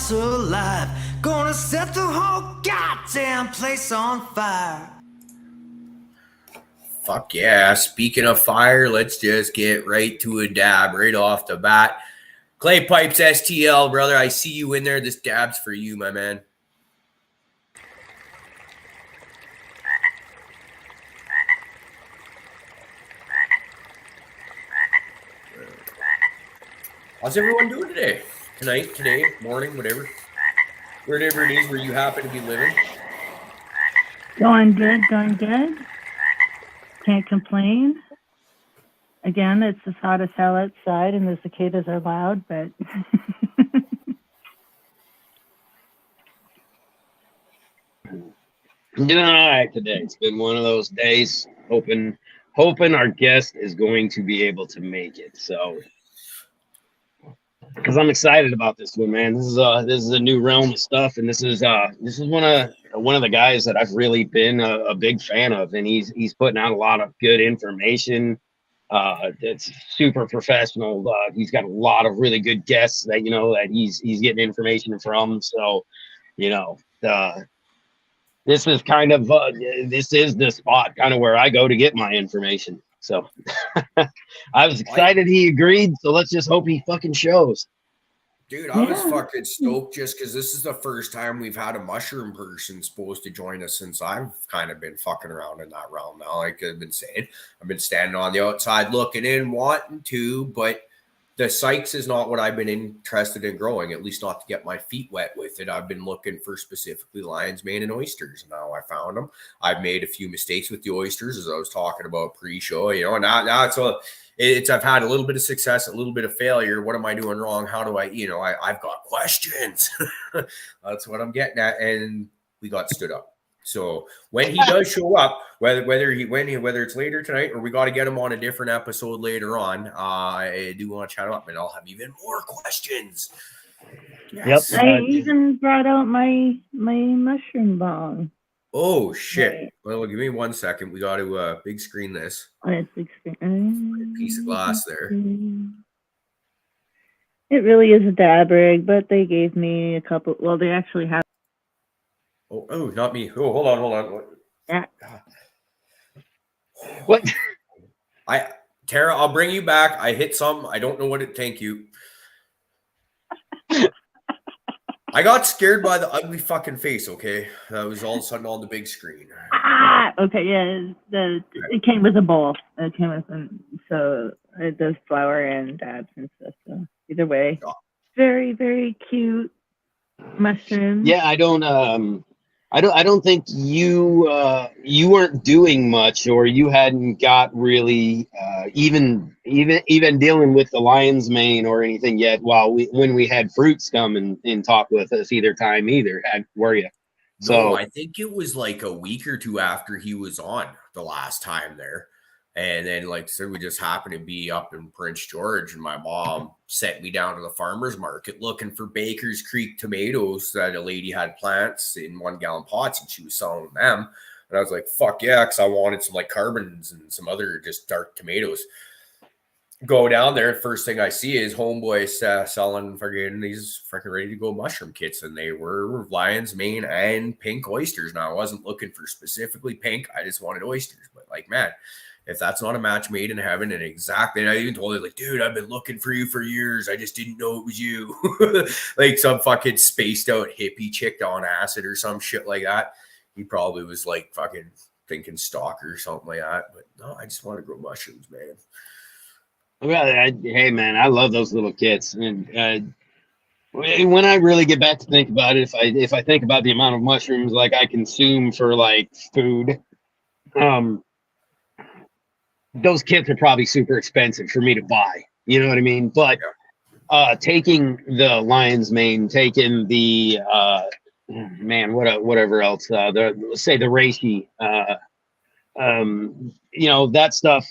house alive. Gonna set the whole goddamn place on fire. Fuck yeah. Speaking of fire, let's just get right to a dab right off the bat. Clay Pipes STL, brother. I see you in there. This dab's for you, my man. How's everyone doing today? Tonight, today, morning, whatever. Wherever it is where you happen to be living. Going good, going good. Can't complain. Again, it's as hot as hell outside and the cicadas are loud, but doing all right today. It's been one of those days. Hoping our guest is going to be able to make it. So, because I'm excited about this one, man. This is a new realm of stuff, and this is one of the guys that I've really been a big fan of, and he's putting out a lot of good information. It's super professional. He's got a lot of really good guests that that he's getting information from. So, this is kind of this is the spot kind of where I go to get my information. So I was excited he agreed. So let's just hope he fucking shows. Dude, I was fucking stoked just because this is the first time we've had a mushroom person supposed to join us since I've kind of been fucking around in that realm now. Like I've been saying, I've been standing on the outside looking in, wanting to, but the Sykes is not what I've been interested in growing, at least not to get my feet wet with it. I've been looking for specifically lion's mane and oysters. Now I found them. I've made a few mistakes with the oysters, as I was talking about pre-show, and now I've had a little bit of success, a little bit of failure. What am I doing wrong? How do I've got questions. That's what I'm getting at. And we got stood up. So when he does show up, whether it's later tonight or we got to get him on a different episode later on, I do want to chat up and I'll have even more questions. Yes. Yep. I even brought out my mushroom bong. Oh shit! Right. Well, give me 1 second. We got to big screen this. Oh, it's big screen. A piece of glass there. It really is a dab rig, but they gave me a couple. Well, they actually have. Oh, not me. Oh, hold on. Yeah. What? Tara, I'll bring you back. I hit some. I don't know what it. Thank you. I got scared by the ugly fucking face. Okay, that was all of a sudden on the big screen. Okay, yeah. It came with a bowl. It came with so it does flour and dabs and stuff. So either way, very very cute mushroom. Yeah, I don't think you weren't doing much, or you hadn't got really even dealing with the lion's mane or anything yet. When we had Fruits come and talk with us were you? So I think it was like a week or two after he was on the last time there. And then, like I said, we just happened to be up in Prince George, and my mom sent me down to the farmer's market looking for Baker's Creek tomatoes that a lady had plants in 1 gallon pots, and she was selling them. And I was like, fuck yeah, because I wanted some like carbons and some other just dark tomatoes. Go down there, first thing I see is homeboy selling these freaking ready to go mushroom kits, and they were lion's mane and pink oysters. Now I wasn't looking for specifically pink, I just wanted oysters, but like, man, if that's not a match made in heaven, and exactly, and I even told her, like, dude, I've been looking for you for years. I just didn't know it was you. Like some fucking spaced out hippie chick on acid or some shit like that. He probably was like fucking thinking stalker or something like that. But no, I just want to grow mushrooms, man. Well, hey, man, I love those little kits. And when I really get back to think about it, if I think about the amount of mushrooms like I consume for like food, those kits are probably super expensive for me to buy. You know what I mean? But taking the lion's mane, taking the whatever else, let's say the reishi, that stuff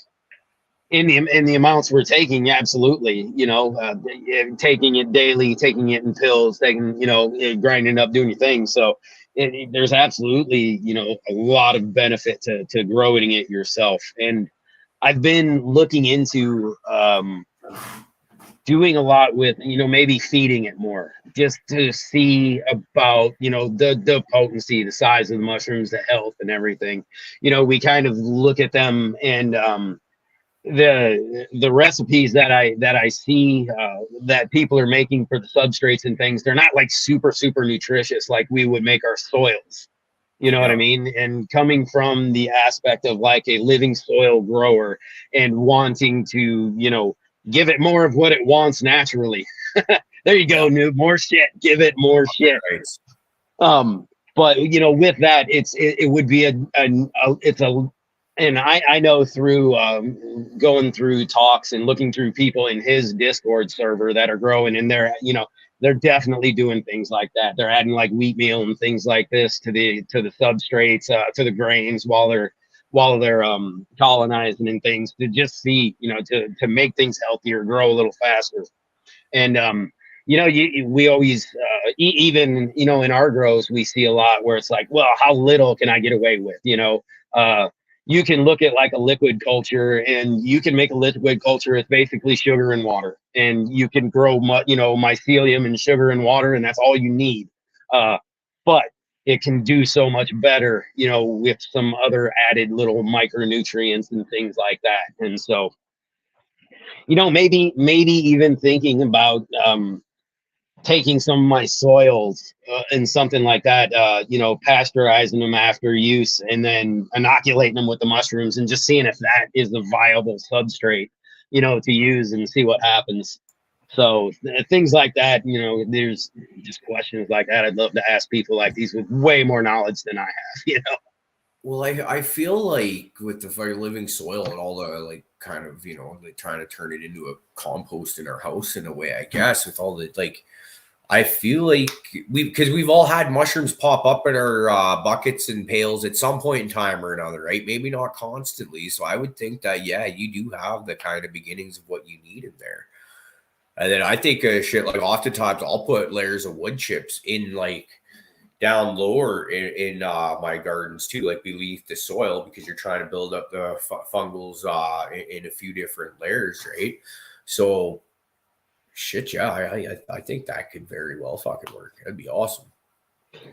in the amounts we're taking, absolutely. Taking it daily, taking it in pills, grinding up, doing your thing. So there's absolutely, a lot of benefit to growing it yourself. And I've been looking into doing a lot with, maybe feeding it more just to see about, the potency, the size of the mushrooms, the health and everything. We kind of look at them, and the recipes that I see that people are making for the substrates and things, they're not like super nutritious like we would make our soils. You know what I mean? And coming from the aspect of like a living soil grower and wanting to, give it more of what it wants naturally. There you go, noob. More shit. Give it more shit. But with that, it would be and I know through going through talks and looking through people in his Discord server that are growing, and they're definitely doing things like that. They're adding like wheat meal and things like this to the substrates, to the grains while they're colonizing and things, to just see, to make things healthier, grow a little faster. And we always even in our grows, we see a lot where it's like, well, how little can I get away with? You can look at like a liquid culture, and you can make a liquid culture. It's basically sugar and water, and you can grow mycelium and sugar and water, and that's all you need. But it can do so much better, with some other added little micronutrients and things like that. And so, maybe even thinking about taking some of my soils and something like that, pasteurizing them after use, and then inoculating them with the mushrooms, and just seeing if that is a viable substrate, to use, and see what happens. So things like that, there's just questions like that I'd love to ask people like these with way more knowledge than I have, Well, I feel like with the living soil and all the like kind of, like trying to turn it into a compost in our house in a way, I guess, with all the like, I feel like because we've all had mushrooms pop up in our buckets and pails at some point in time or another, right? Maybe not constantly. So I would think that, yeah, you do have the kind of beginnings of what you need in there. And then I think shit, like oftentimes I'll put layers of wood chips in like down lower in my gardens too, like beneath the soil, because you're trying to build up the fungals in a few different layers, right? So shit, yeah, I think that could very well fucking work. That'd be awesome.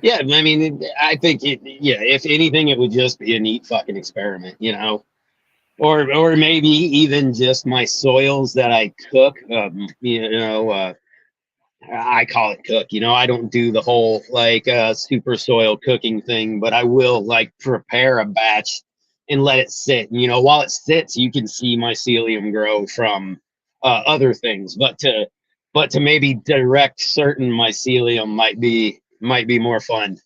Yeah, I mean, I think if anything, it would just be a neat fucking experiment, or maybe even just my soils that I cook, I call it cook, I don't do the whole like super soil cooking thing, but I will like prepare a batch and let it sit. While it sits, you can see mycelium grow from other things, but to maybe direct certain mycelium might be more fun.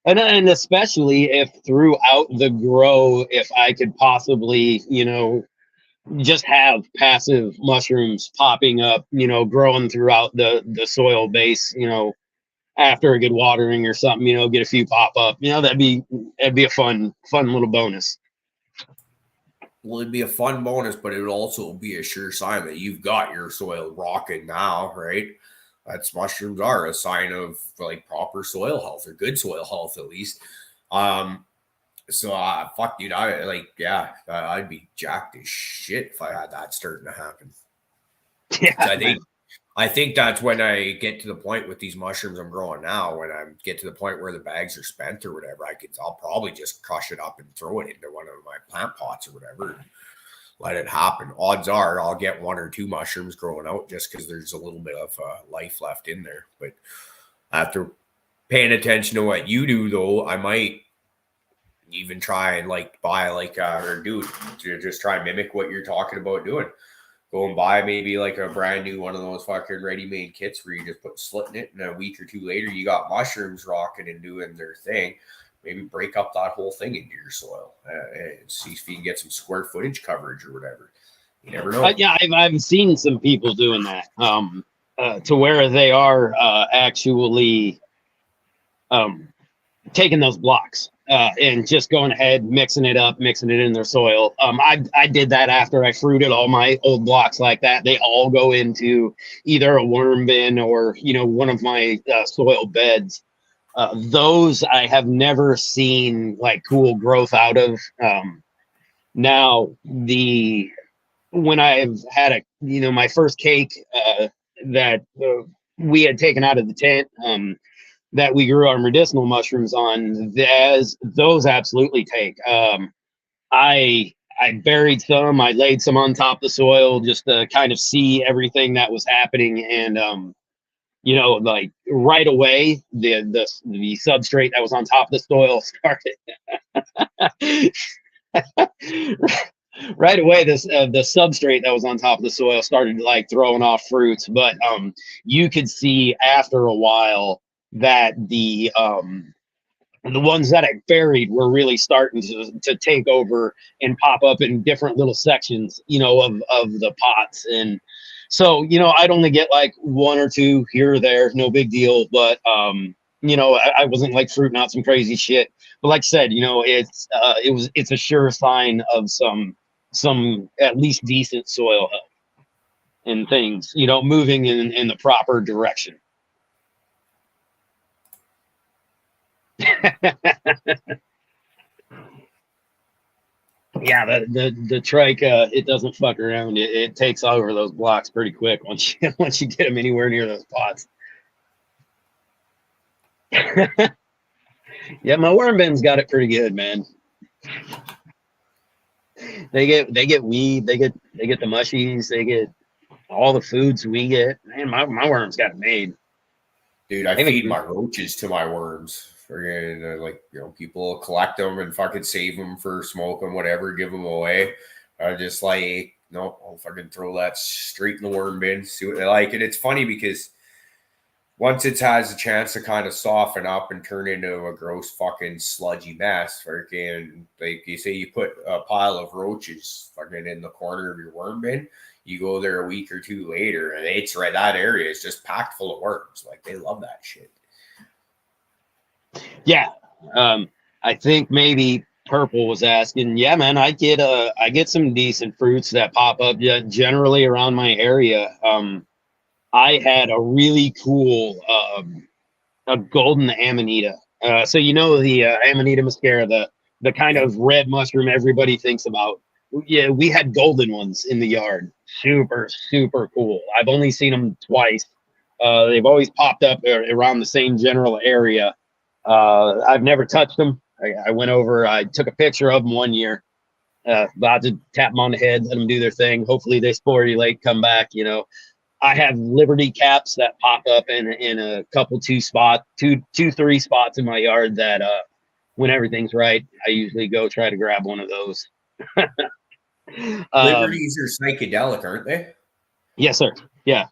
And especially if throughout the grow, if I could possibly, just have passive mushrooms popping up, growing throughout the soil base, after a good watering or something, get a few pop up, that'd be a fun little bonus. Well, it'd be a fun bonus, but it would also be a sure sign that you've got your soil rocking now, right? That's mushrooms are a sign of like proper soil health, or good soil health at least. So fuck, dude, I'd be jacked as shit if I had that starting to happen. Yeah, I think that's when I get to the point with these mushrooms I'm growing now, when I get to the point where the bags are spent or whatever, I'll probably just crush it up and throw it into one of my plant pots or whatever, and let it happen. Odds are I'll get one or two mushrooms growing out just because there's a little bit of life left in there. But after paying attention to what you do, though, I might even try and like buy like or dude, to just try and mimic what you're talking about doing. Go and buy maybe like a brand new one of those fucking ready-made kits where you just put slit in it, and a week or two later you got mushrooms rocking and doing their thing. Maybe break up that whole thing into your soil and see if you can get some square footage coverage or whatever. You never know. Yeah, I've seen some people doing that to where they are actually taking those blocks and just going ahead, mixing it in their soil. I did that after I fruited all my old blocks like that. They all go into either a worm bin or, one of my soil beds. Those I have never seen like cool growth out of. Now when I've had my first cake that we had taken out of the tent, that we grew our medicinal mushrooms on, those absolutely take. I buried some, I laid some on top of the soil just to kind of see everything that was happening. And, like right away, the substrate that was on top of the soil started. Right away, the substrate that was on top of the soil started like throwing off fruits. But you could see after a while that the ones that I buried were really starting to take over and pop up in different little sections, of the pots. And so, I'd only get like one or two here or there, no big deal. But, I wasn't like fruiting out some crazy shit. But like I said, it's a sure sign of some at least decent soil health and things, moving in the proper direction. Yeah, the trike, it doesn't fuck around. It takes over those blocks pretty quick once you get them anywhere near those pots. Yeah, my worm bin's got it pretty good, man. They get weed, they get the mushies, they get all the foods we get. Man, my worms got it made. Dude, I feed my roaches to my worms. Like, people collect them and fucking save them for smoke them, whatever, give them away. I just like, no, I'll fucking throw that straight in the worm bin, see what they like. And it's funny because once it has a chance to kind of soften up and turn into a gross fucking sludgy mess, fucking, like you say, you put a pile of roaches fucking in the corner of your worm bin, you go there a week or two later and it's right, that area is just packed full of worms. Like, they love that shit. Yeah. I think maybe Purple was asking, yeah, man, I get some decent fruits that pop up generally around my area. I had a really cool a golden amanita. So the Amanita muscara, the kind of red mushroom everybody thinks about. Yeah, we had golden ones in the yard. Super, super cool. I've only seen them twice. They've always popped up around the same general area. I've never touched them. I went over, I took a picture of them one year. About to tap them on the head, let them do their thing. Hopefully they sporulate, come back. I have Liberty caps that pop up in a couple, three spots in my yard that when everything's right, I usually go try to grab one of those. Liberties are psychedelic, aren't they? Yes, sir. Yeah.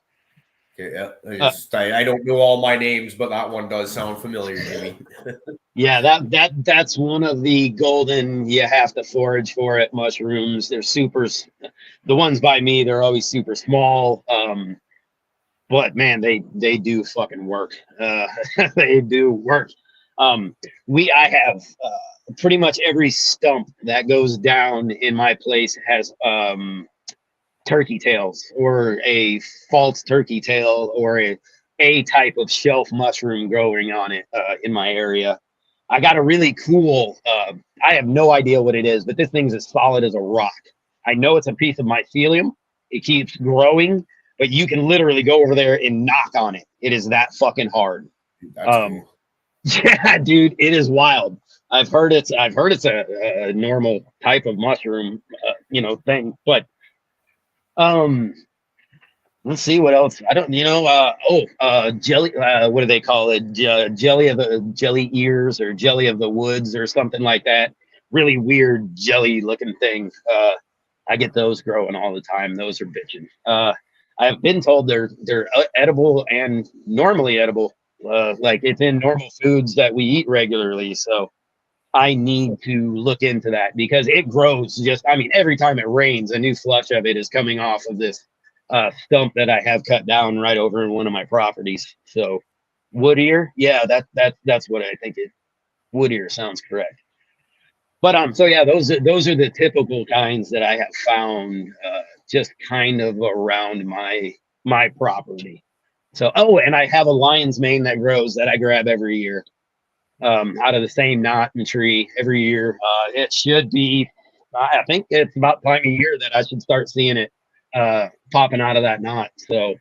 Okay, yeah. I don't know all my names, but that one does sound familiar to me. Yeah, that's one of the golden, you have to forage for it, mushrooms. They're super. The ones by me, they're always super small. But man, they do fucking work. They do work. I have pretty much every stump that goes down in my place has turkey tails or a false turkey tail or a type of shelf mushroom growing on it in my area. I got a really cool, I have no idea what it is, but this thing's as solid as a rock. I know it's a piece of mycelium. It keeps growing, but you can literally go over there and knock on it. It is that fucking hard. Cool. Yeah, dude, it is wild. I've heard it's a normal type of mushroom, thing, but let's see what else. I don't, jelly. What do they call it? Jelly ears or jelly of the woods or something like that. Really weird jelly looking thing. I get those growing all the time. Those are bitching. I've been told they're edible and normally edible. Like it's in normal foods that we eat regularly. So I need to look into that because it grows every time it rains, a new flush of it is coming off of this stump that I have cut down right over in one of my properties. So wood ear, yeah, that's what I think wood ear sounds correct. But so yeah, those are the typical kinds that I have found just kind of around my property. So and I have a lion's mane that grows that I grab every year. Out of the same knot and tree every year. It should be I think it's about time of year that I should start seeing it popping out of that knot. So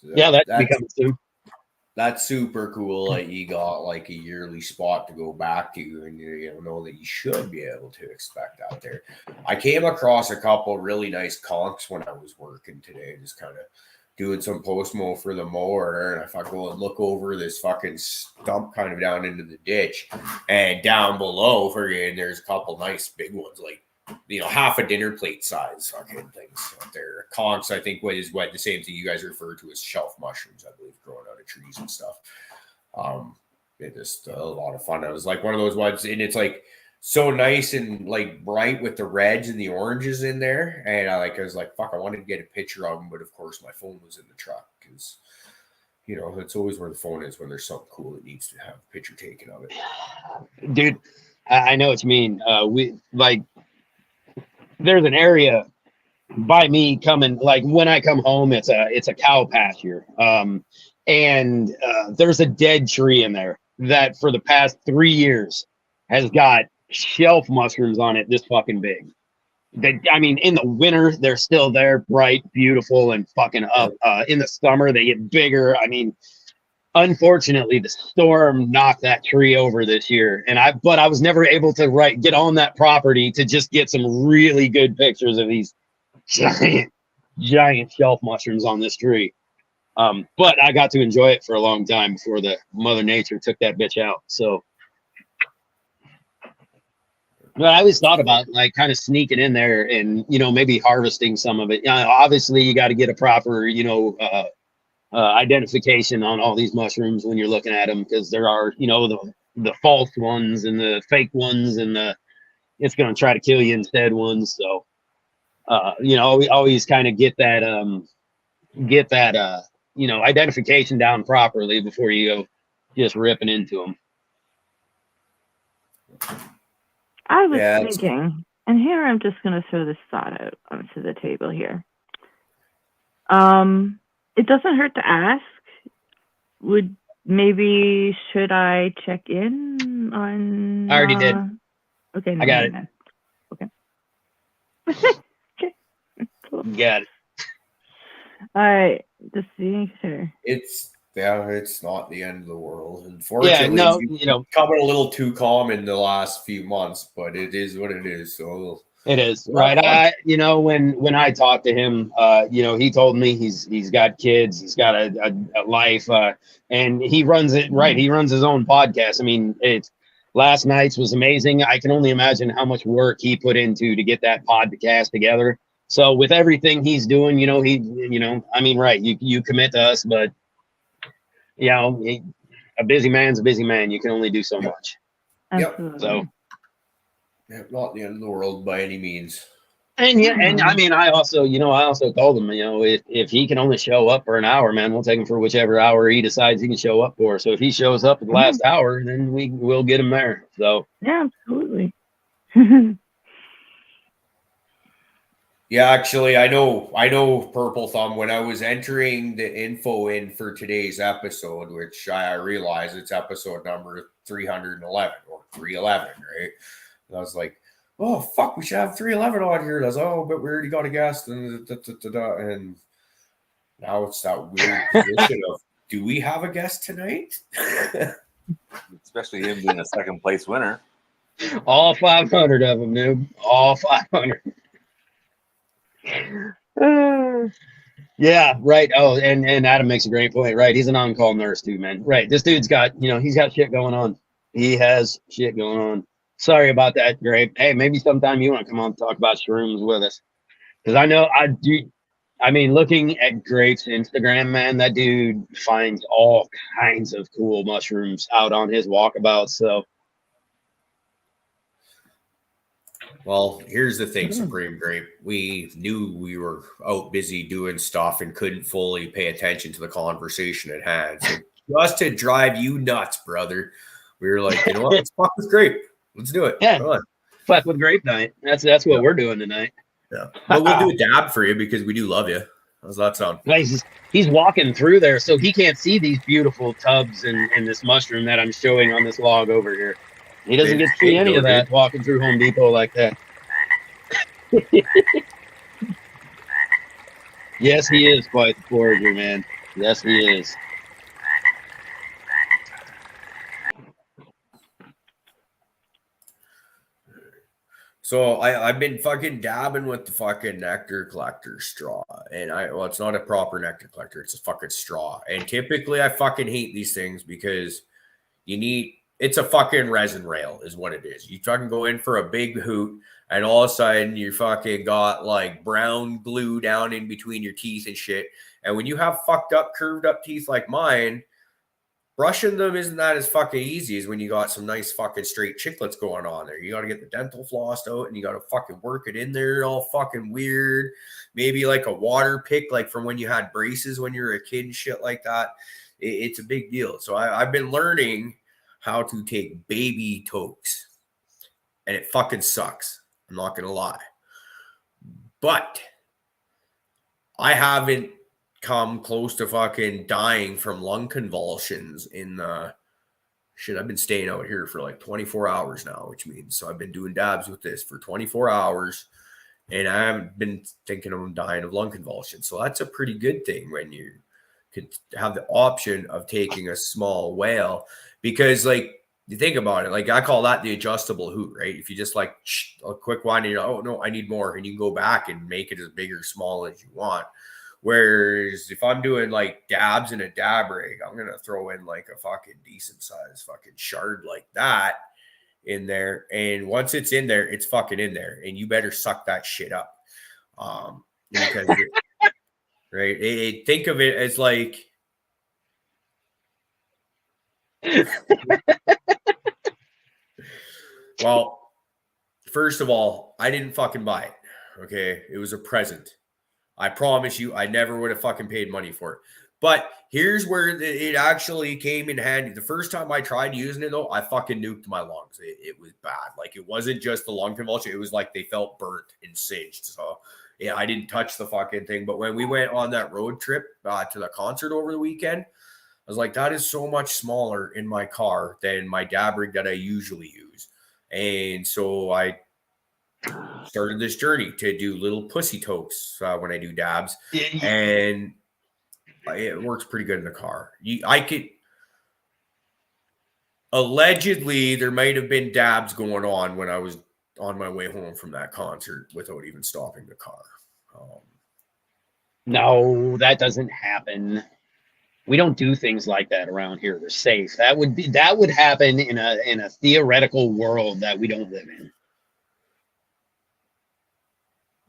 yeah, that should be coming soon. That's super cool. Like you got like a yearly spot to go back to, and you know that you should be able to expect out there. I came across a couple really nice conks when I was working today, just kind of doing some post mow for the mower, and if I go and look over this fucking stump kind of down into the ditch, and down below for you, and there's a couple nice big ones, like half a dinner plate size fucking things out there. Conchs, I think, is what the same thing you guys refer to as shelf mushrooms, I believe, growing out of trees and stuff. It just a lot of fun. It was like one of those ones, and it's like so nice and like bright with the reds and the oranges in there. And I was like, fuck, I wanted to get a picture of them, but of course my phone was in the truck because it's always where the phone is when there's something cool that needs to have a picture taken of it. Dude, I know what you mean. There's an area by me coming, like when I come home, it's a cow pasture. And there's a dead tree in there that for the past 3 years has got shelf mushrooms on it this fucking big. In the winter, they're still there, bright, beautiful, and fucking up. In the summer, they get bigger. Unfortunately, the storm knocked that tree over this year, but I was never able to get on that property to just get some really good pictures of these giant shelf mushrooms on this tree. But I got to enjoy it for a long time before the Mother Nature took that bitch out. So, but I always thought about kind of sneaking in there and maybe harvesting some of it. Obviously, you got to get a proper identification on all these mushrooms when you're looking at them, because there are the false ones and the fake ones and it's going to try to kill you instead ones. So we always kind of get that identification down properly before you go just ripping into them. I was thinking, and here I'm just going to throw this thought out onto the table here. It doesn't hurt to ask. Should I check in on? I already did. Okay, I got it. Okay. Okay. Cool. Got it. All right. Just seeing sure. It's not the end of the world. Unfortunately, coming a little too calm in the last few months, but it is what it is. So it is right. When I talked to him, he told me he's got kids, he's got a life, and he runs it right. He runs his own podcast. Last night's was amazing. I can only imagine how much work he put into to get that podcast together. So with everything he's doing, you commit to us, but a busy man's a busy man. You can only do so much. Absolutely. So. Yeah, not the end of the world by any means. And I also told him, if he can only show up for an hour, man, we'll take him for whichever hour he decides he can show up for. So if he shows up at the last hour, then we'll get him there. So yeah, absolutely. Yeah, actually, I know Purple Thumb. When I was entering the info in for today's episode, which I realize it's episode number 311 or 311, right? And I was like, oh, fuck, we should have 311 on here. And I was but we already got a guest. And now it's that weird position of, do we have a guest tonight? Especially him being a second place winner. All 500 of them, dude. All 500. Yeah, right. Oh, and Adam makes a great point. Right. He's an on-call nurse too, man. Right. This dude's got, he's got shit going on. He has shit going on. Sorry about that, Grape. Hey, maybe sometime you want to come on and talk about shrooms with us. Because I know I do. Looking at Grape's Instagram, man, that dude finds all kinds of cool mushrooms out on his walkabouts. So. Well, here's the thing, Supreme Grape. We knew we were out busy doing stuff and couldn't fully pay attention to the conversation at hand. So just to drive you nuts, brother, we were like, you know what? Let's fuck with Grape. Let's do it. Yeah, fuck with Grape night. That's what we're doing tonight. Yeah, but we'll do a dab for you because we do love you. How's that sound? He's walking through there, so he can't see these beautiful tubs and this mushroom that I'm showing on this log over here. He doesn't get to see any of that walking through Home Depot like that. Yes, he is quite the forager, man. Yes, he is. So I've been fucking dabbing with the fucking nectar collector straw. And well, it's not a proper nectar collector, it's a fucking straw. And typically I fucking hate these things because it's a fucking resin rail is what it is. You fucking go in for a big hoot and all of a sudden you fucking got like brown glue down in between your teeth and shit. And when you have fucked up, curved up teeth like mine, brushing them isn't that as fucking easy as when you got some nice fucking straight chiclets going on there. You got to get the dental floss out and you got to fucking work it in there all fucking weird. Maybe like a water pick, like from when you had braces when you were a kid and shit like that. It's a big deal. So I've been learning how to take baby tokes and it fucking sucks. I'm not going to lie. But I haven't come close to fucking dying from lung convulsions in the shit. I've been staying out here for like 24 hours now, which means so I've been doing dabs with this for 24 hours and I haven't been thinking I'm dying of lung convulsions. So that's a pretty good thing when you could have the option of taking a small whale, because like you think about it, like I call that the adjustable hoot, right? If you just like a quick one and you're like, oh no, I need more, and you can go back and make it as big or small as you want. Whereas if I'm doing like dabs in a dab rig, I'm going to throw in like a fucking decent size fucking shard like that in there. And once it's in there, it's fucking in there. And you better suck that shit up. Because right. Think of it as like, well, first of all, I didn't fucking buy it. Okay. It was a present. I promise you, I never would have fucking paid money for it. But here's where it actually came in handy. The first time I tried using it, though, I fucking nuked my lungs. It was bad. Like, it wasn't just the lung convulsion. It was like they felt burnt and singed. So, yeah, I didn't touch the fucking thing. But when we went on that road trip to the concert over the weekend, I was like, that is so much smaller in my car than my dab rig that I usually use. And so I started this journey to do little pussy tokes when I do dabs, and it works pretty good in the car. I could allegedly there might have been dabs going on when I was on my way home from that concert without even stopping the car. No, that doesn't happen. We don't do things like that around here. They're safe. That would happen in a theoretical world that we don't live in.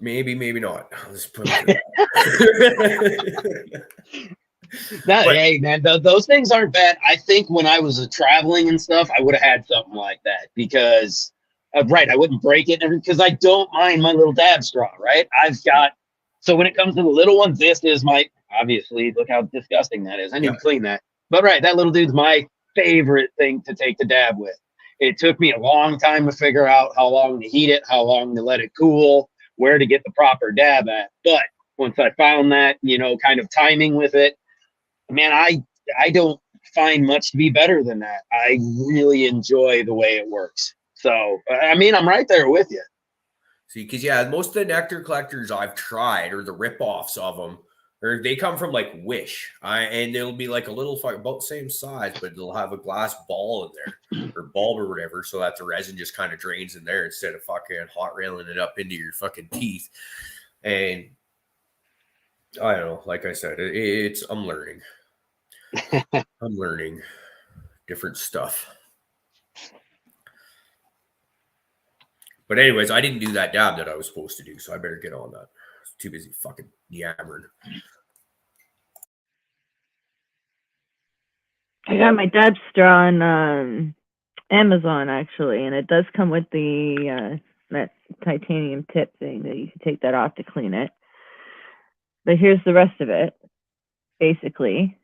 Maybe not. Let's put Hey, man, those things aren't bad. I think when I was traveling and stuff, I would have had something like that because, right, I wouldn't break it because I don't mind my little dab straw, right? So when it comes to the little ones, this is obviously, look how disgusting that is. I need to clean that. But, right, that little dude's my favorite thing to take the dab with. It took me a long time to figure out how long to heat it, how long to let it cool, where to get the proper dab at. But once I found that, kind of timing with it, man, I don't find much to be better than that. I really enjoy the way it works. So, I mean, I'm right there with you. See, because, yeah, most of the nectar collectors I've tried or the ripoffs of them, or they come from like Wish, and it'll be like a little about the same size, but they'll have a glass ball in there or bulb or whatever, so that the resin just kind of drains in there instead of fucking hot railing it up into your fucking teeth. And I don't know, like I said, I'm learning. I'm learning different stuff. But anyways, I didn't do that dab that I was supposed to do, so I better get on that. I was too busy fucking yammering. I got my dab straw on Amazon, actually, and it does come with the that titanium tip thing that you can take that off to clean it. But here's the rest of it, basically.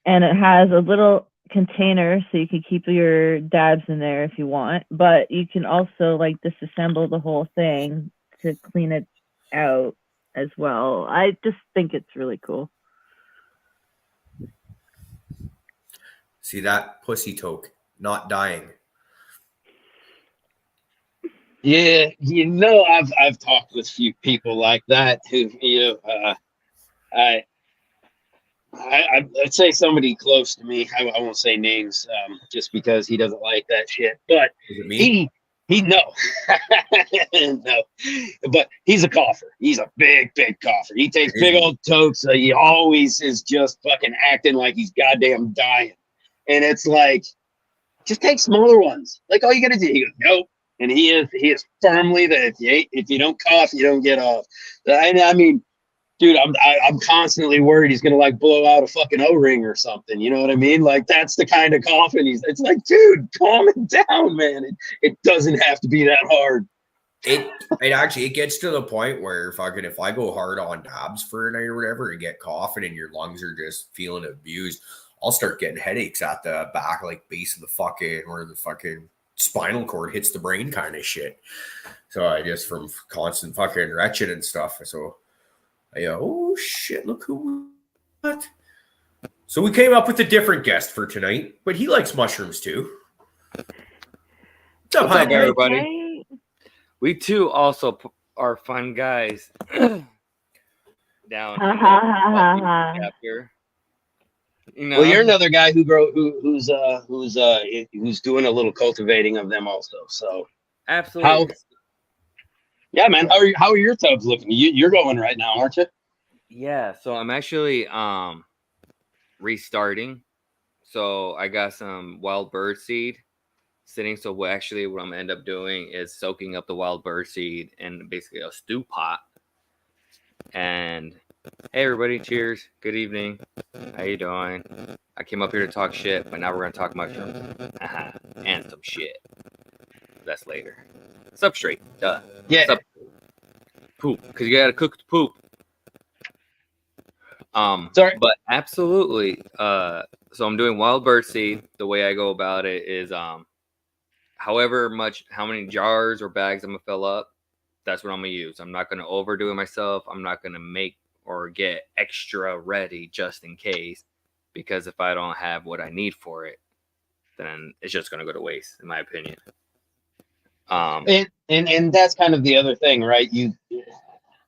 And it has a little container so you can keep your dabs in there if you want, but you can also like disassemble the whole thing to clean it out as well. I just think it's really cool. See that pussy toke, not dying. Yeah, I've talked with a few people like that who, I'd say somebody close to me. I won't say names, just because he doesn't like that shit. But Is it me? he no, no. But he's a cougher. He's a big cougher. He takes big old tokes. He always is just fucking acting like he's goddamn dying. And it's like, just take smaller ones. Like all you gotta do. He goes, nope. And he is firmly that if you don't cough, you don't get off. I mean, dude, I'm constantly worried he's gonna like blow out a fucking O-ring or something. You know what I mean? Like that's the kind of coughing it's like, dude, calm it down, man. It doesn't have to be that hard. It actually gets to the point where if I go hard on dabs for a night or whatever and get coughing and your lungs are just feeling abused, I'll start getting headaches at the back, like base of the fucking where the fucking spinal cord hits the brain kind of shit. So I just from constant fucking retching and stuff. So oh shit, look who what. So we came up with a different guest for tonight, but he likes mushrooms too. What's up, What's up, guy? everybody? Right? We too also are fun guys. Down Ha, ha, ha, ha, ha. chapter. You know, Well, you're another guy who's doing a little cultivating of them also. So absolutely. yeah, man. How are your tubs looking? You're going right now, aren't you? Yeah, so I'm actually restarting. So I got some wild bird seed sitting. So what I'm gonna end up doing is soaking up the wild bird seed in basically a stew pot. And hey everybody, cheers. Good evening. How you doing? I came up here to talk shit, but now we're gonna talk mushrooms. And some shit. That's later. Substrate. Duh. Yeah. Poop. Because you gotta cook the poop. Sorry. But absolutely. So I'm doing wild bird seed. The way I go about it is how many jars or bags I'm gonna fill up, that's what I'm gonna use. I'm not gonna overdo it myself. I'm not gonna make or get extra ready just in case, because if I don't have what I need for it, then it's just gonna go to waste, in my opinion. And that's kind of the other thing, right?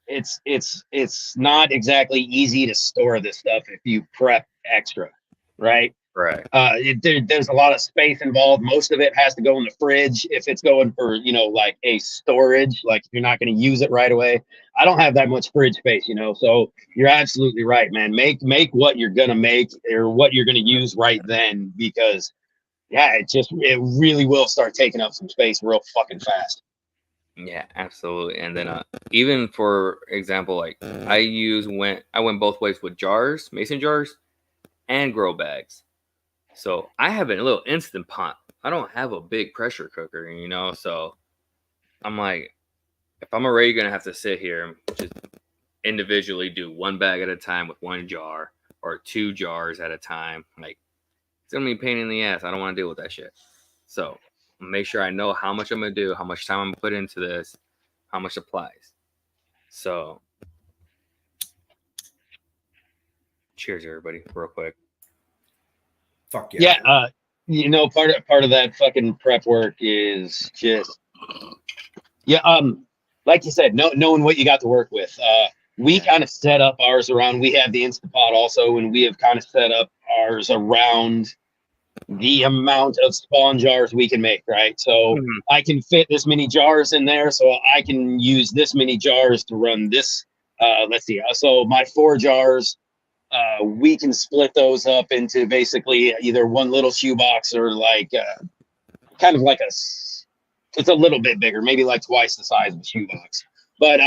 It's not exactly easy to store this stuff if you prep extra, right? Right. There's a lot of space involved. Most of it has to go in the fridge if it's going for, like a storage, like you're not going to use it right away. I don't have that much fridge space, so you're absolutely right, man. Make what you're going to make or what you're going to use right then, because it really will start taking up some space real fucking fast. Yeah, absolutely. And then even for example, like I went both ways with jars, mason jars, and grow bags. So I have a little instant pot. I don't have a big pressure cooker, so I'm like, if I'm already gonna have to sit here and just individually do one bag at a time with one jar or 2 jars at a time, like it's gonna be a pain in the ass. I don't want to deal with that shit. So make sure I know how much I'm gonna do, how much time I'm gonna put into this, how much applies. So cheers, everybody, real quick. Fuck yeah. Yeah, part of that fucking prep work is just like you said, knowing what you got to work with. We kind of set up ours around, we have the Instapot also, and we have kind of set up ours around the amount of spawn jars we can make, right? So I can fit this many jars in there, so I can use this many jars to run this. Let's see. So my 4 jars, we can split those up into basically either one little shoebox or like kind of like it's a little bit bigger, maybe like twice the size of a shoebox. But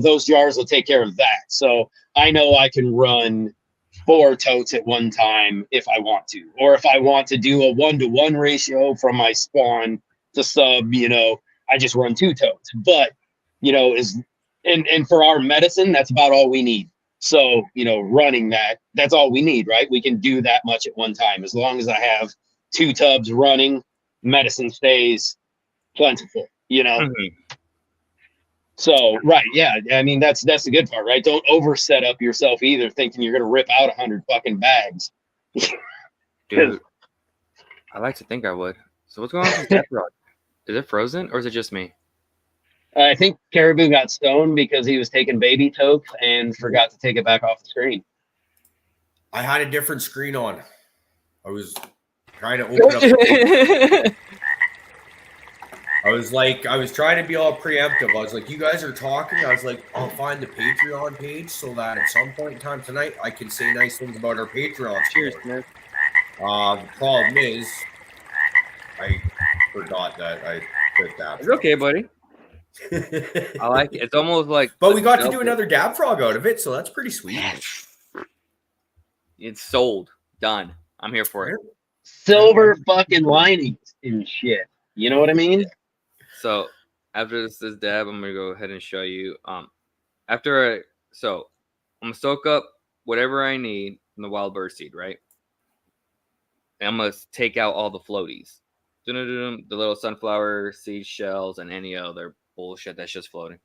those jars will take care of that. So I know I can run 4 totes at one time if I want to, or if I want to do a 1-to-1 ratio from my spawn to sub, I just run 2 totes. But and for our medicine, that's about all we need. So running that's all we need, right? We can do that much at one time as long as I have 2 tubs running. Medicine stays plentiful, So, right. Yeah. I mean, that's the good part, right? Don't over set up yourself either, thinking you're going to rip out 100 fucking bags. Dude, I like to think I would. So what's going on with this death rod? Is it frozen or is it just me? I think Caribou got stoned because he was taking baby Toke and forgot to take it back off the screen. I had a different screen on. I was trying to open up the page. I was trying to be all preemptive. I was like, you guys are talking. I was like, I'll find the Patreon page so that at some point in time tonight, I can say nice things about our Patreon. Cheers, man. The problem is, I forgot that I put that. It's okay, buddy. I like it. It's almost like. But we got to do another dab frog out of it, so that's pretty sweet. It's sold. Done. I'm here for it. Silver fucking linings and shit. You know what I mean? So after this dab, I'm gonna go ahead and show you. I'm gonna soak up whatever I need in the wild bird seed, right? And I'm gonna take out all the floaties, the little sunflower seed shells, and any other bullshit that's just floating.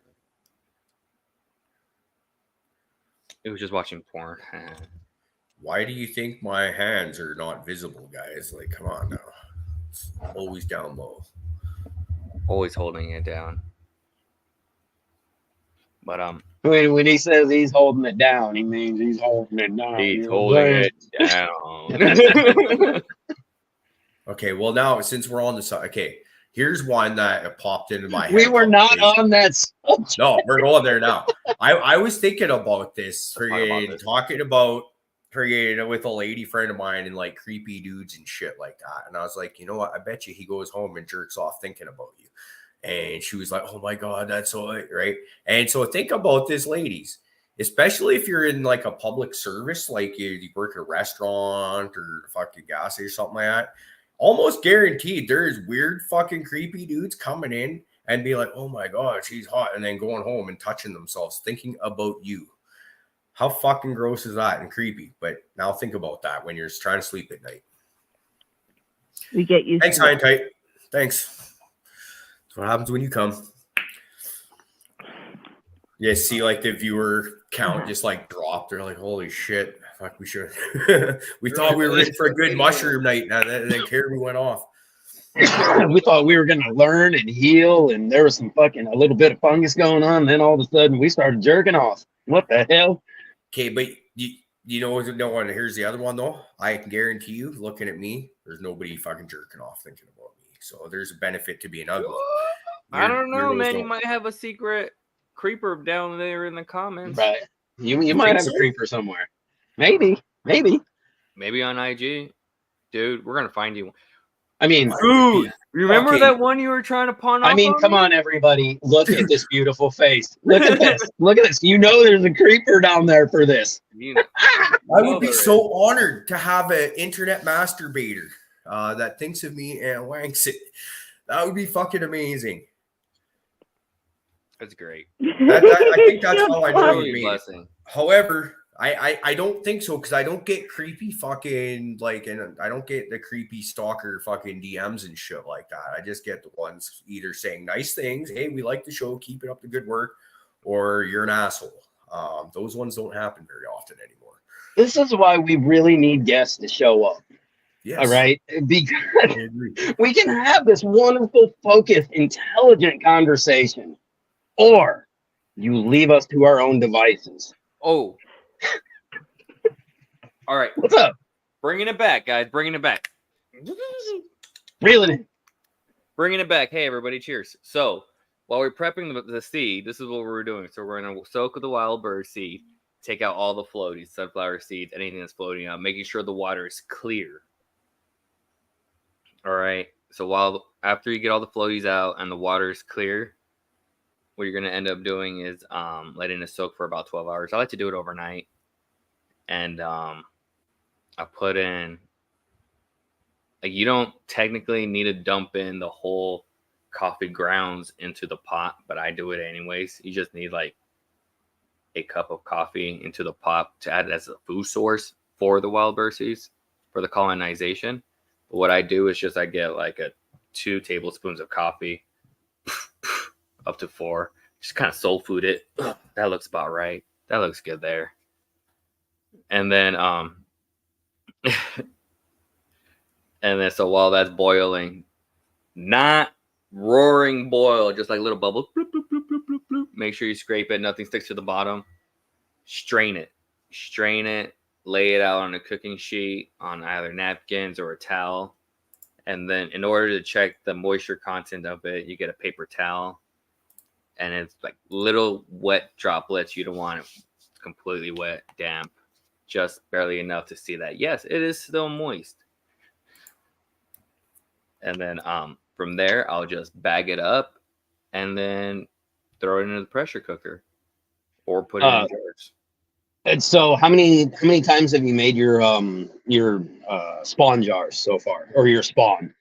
It was just watching porn. Why do you think my hands are not visible, guys? Like, come on now. It's always down low. Always holding it down. But When he says he's holding it down, he means he's holding it down. he's holding it down. Okay, well now since we're on the side, okay, here's one that popped into my head. We were not on that subject. No, we're going there now. I was thinking about this, talking about with a lady friend of mine and like creepy dudes and shit like that. And I was like, you know what? I bet you he goes home and jerks off thinking about you. And she was like, oh my God, that's so right. And so think about this, ladies, especially if you're in like a public service, like you work at a restaurant or fucking gas station or something like that. Almost guaranteed there's weird fucking creepy dudes coming in and be like, oh my God, she's hot. And then going home and touching themselves, thinking about you. How fucking gross is that and creepy? But now think about that when you're trying to sleep at night. We get used Thanks, to high it. and tight. Thanks. That's what happens when you come. Yeah, see like the viewer count just like dropped. They're like, holy shit. Fuck, we should. We thought we were in for a good mushroom night. And then Caribou went off. We thought we were going to learn and heal, and there was a little bit of fungus going on. Then all of a sudden we started jerking off. What the hell? Okay, but you know what? No one. Here's the other one though. I can guarantee you, looking at me, there's nobody fucking jerking off thinking about me. So there's a benefit to being ugly. I don't know, man. You might have a secret creeper down there in the comments. Right. You might have a creeper somewhere. Maybe on IG. Dude, we're gonna find you. I mean, dude, remember that one you were trying to pawn off? I mean, come on, everybody. Look at this beautiful face. Look at this. Look at this. You know there's a creeper down there for this. I would be so honored to have an internet masturbator that thinks of me and wanks it. That would be fucking amazing. That's great. I think that's how I know you mean. However, I don't think so because I don't get creepy fucking and I don't get the creepy stalker fucking DMs and shit like that. I just get the ones either saying nice things, hey, we like the show, keep it up the good work, or you're an asshole. Those ones don't happen very often anymore. This is why we really need guests to show up. Yes. All right, because we can have this wonderful, focused, intelligent conversation, or you leave us to our own devices. Oh. All right. What's up? Bringing it back, guys. Bringing it back. Reeling it. Bringing it back. Hey, everybody. Cheers. So, while we're prepping the seed, this is what we're doing. So, we're going to soak the wild bird seed, take out all the floaties, sunflower seeds, anything that's floating out, making sure the water is clear. All right. So, after you get all the floaties out and the water is clear, what you're going to end up doing is letting it soak for about 12 hours. I like to do it overnight. And I put in, like, you don't technically need to dump in the whole coffee grounds into the pot, but I do it anyways. You just need like a cup of coffee into the pot to add it as a food source for the wild bird seeds for the colonization. But what I do is just I get like 2 tablespoons of coffee, up to 4, just kind of soul food it. That looks about right. That looks good there. And then so while that's boiling, not roaring boil, just like little bubbles, bloop, bloop, bloop, make sure you scrape it, nothing sticks to the bottom. Strain it, lay it out on a cooking sheet on either napkins or a towel. And then in order to check the moisture content of it, you get a paper towel. And it's like little wet droplets. You don't want it completely wet, damp, just barely enough to see that, yes, it is still moist. And then from there, I'll just bag it up and then throw it into the pressure cooker or put it in jars. And so how many times have you made your spawn jars so far, or your spawn?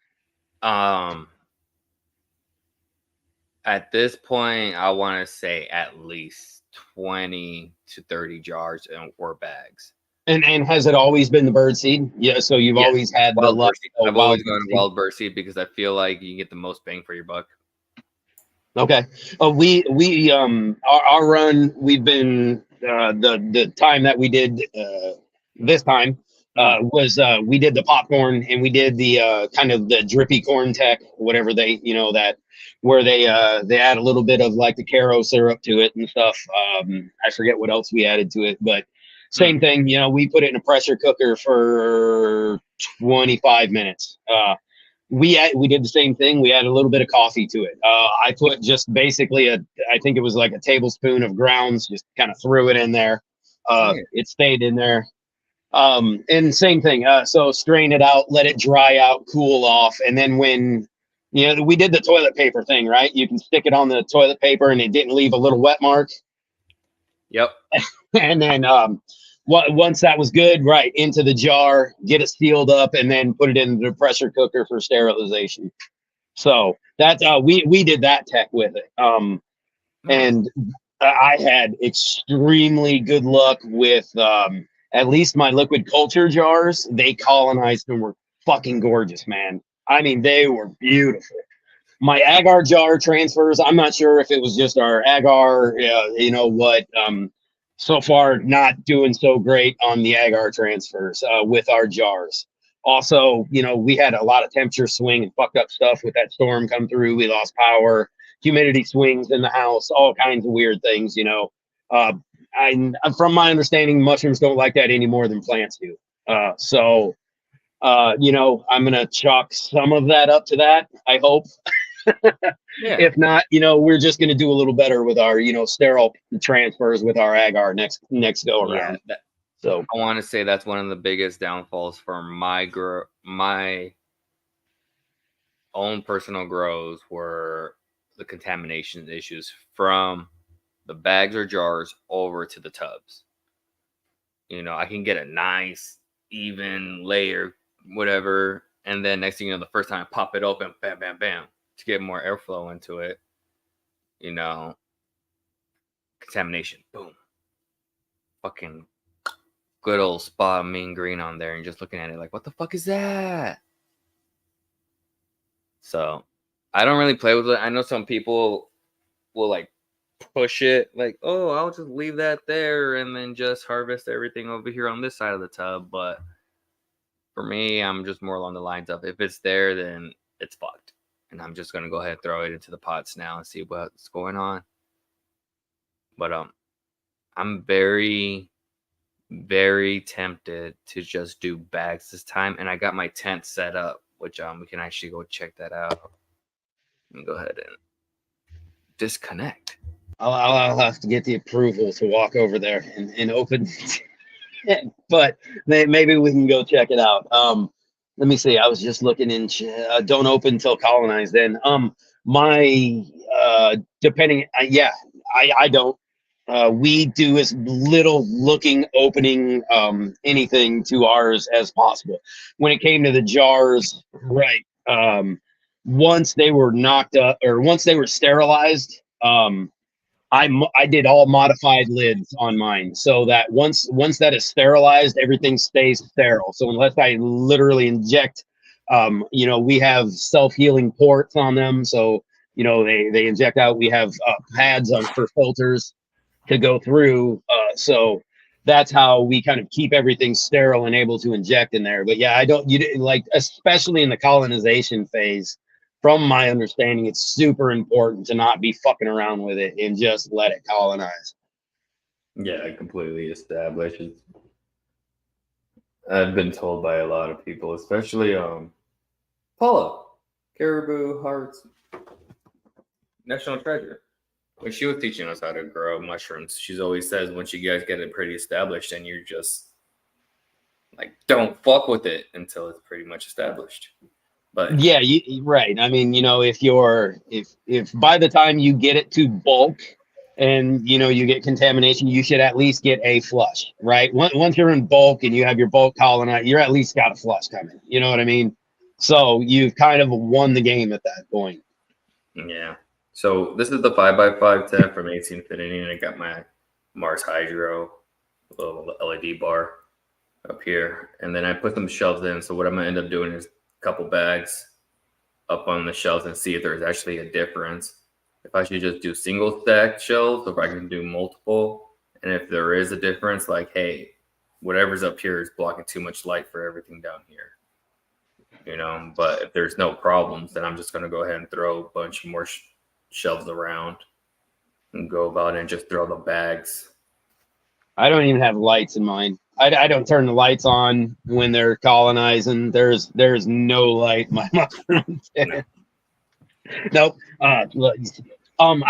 At this point, I want to say at least 20 to 30 jars or bags. And has it always been the bird seed? Yeah, so you've always had the luck. I've always gone wild bird seed because I feel like you get the most bang for your buck. Okay. We our run, we've been the time that we did this time was we did the popcorn, and we did the kind of the drippy corn tech, whatever they, that where they add a little bit of like the Caro syrup to it and stuff. I forget what else we added to it, but same thing, we put it in a pressure cooker for 25 minutes. We did the same thing. We added a little bit of coffee to it. I put just basically I think it was like a tablespoon of grounds, just kind of threw it in there. It stayed in there. And same thing. So strain it out, let it dry out, cool off. And then when, we did the toilet paper thing, right? You can stick it on the toilet paper and it didn't leave a little wet mark. Yep. And then, once that was good, right, into the jar, get it sealed up, and then put it in the pressure cooker for sterilization. So that's we did that tech with it. And I had extremely good luck with at least my liquid culture jars. They colonized and were fucking gorgeous, man. I mean, they were beautiful. My agar jar transfers, I'm not sure if it was just our agar, so far not doing so great on the agar transfers with our jars. Also, we had a lot of temperature swing and fucked up stuff with that storm come through. We lost power, humidity swings in the house, all kinds of weird things, from my understanding, mushrooms don't like that any more than plants do. So I'm going to chalk some of that up to that, I hope. Yeah. If not, we're just going to do a little better with our, sterile transfers with our agar next go around. Yeah, so I want to say that's one of the biggest downfalls for my own personal grows were the contamination issues from the bags or jars over to the tubs. I can get a nice even layer, whatever, and then next thing you know, the first time I pop it open, bam, bam, bam, to get more airflow into it, contamination, boom, fucking good old spot of mean green on there, and just looking at it like, what the fuck is that? So I don't really play with it. I know some people will like push it like, oh, I'll just leave that there and then just harvest everything over here on this side of the tub. But for me, I'm just more along the lines of, if it's there, then it's fucked. And I'm just going to go ahead and throw it into the pots now and see what's going on. But I'm very, very tempted to just do bags this time. And I got my tent set up, which we can actually go check that out. Let me go ahead and disconnect. I'll have to get the approval to walk over there and open. But maybe we can go check it out. Let me see. I was just looking in. Don't open till colonized. Then my depending. I don't. We do as little opening anything to ours as possible. When it came to the jars, right? Once they were knocked up, or once they were sterilized, I did all modified lids on mine, so that once that is sterilized, everything stays sterile. So unless I literally inject, we have self-healing ports on them. So, they inject out. We have pads for filters to go through. So that's how we kind of keep everything sterile and able to inject in there. But yeah, you like, especially in the colonization phase, from my understanding, it's super important to not be fucking around with it and just let it colonize. Yeah, completely established. I've been told by a lot of people, especially Paula, Cariboo Hart's national treasure. When she was teaching us how to grow mushrooms, she's always says once you guys get it pretty established, and you're just like, don't fuck with it until it's pretty much established. But Yeah, right. I mean, if by the time you get it to bulk and you get contamination, you should at least get a flush, right? Once you're in bulk and you have your bulk colonized, you're at least got a flush coming. You know what I mean? So you've kind of won the game at that point. yeah. So this is the 5x5 tent from 18 Infinity, and I got my Mars Hydro little LED bar up here, and then I put some shelves in. So what I'm gonna end up doing is a couple bags up on the shelves and see if there's actually a difference. If I should just do single stack shelves, or if I can do multiple, and if there is a difference, like, hey, whatever's up here is blocking too much light for everything down here. But if there's no problems, then I'm just gonna go ahead and throw a bunch more shelves around and go about and just throw the bags. I don't even have lights in mine. I don't turn the lights on when they're colonizing. There's no light in my mushroom tent. Nope. I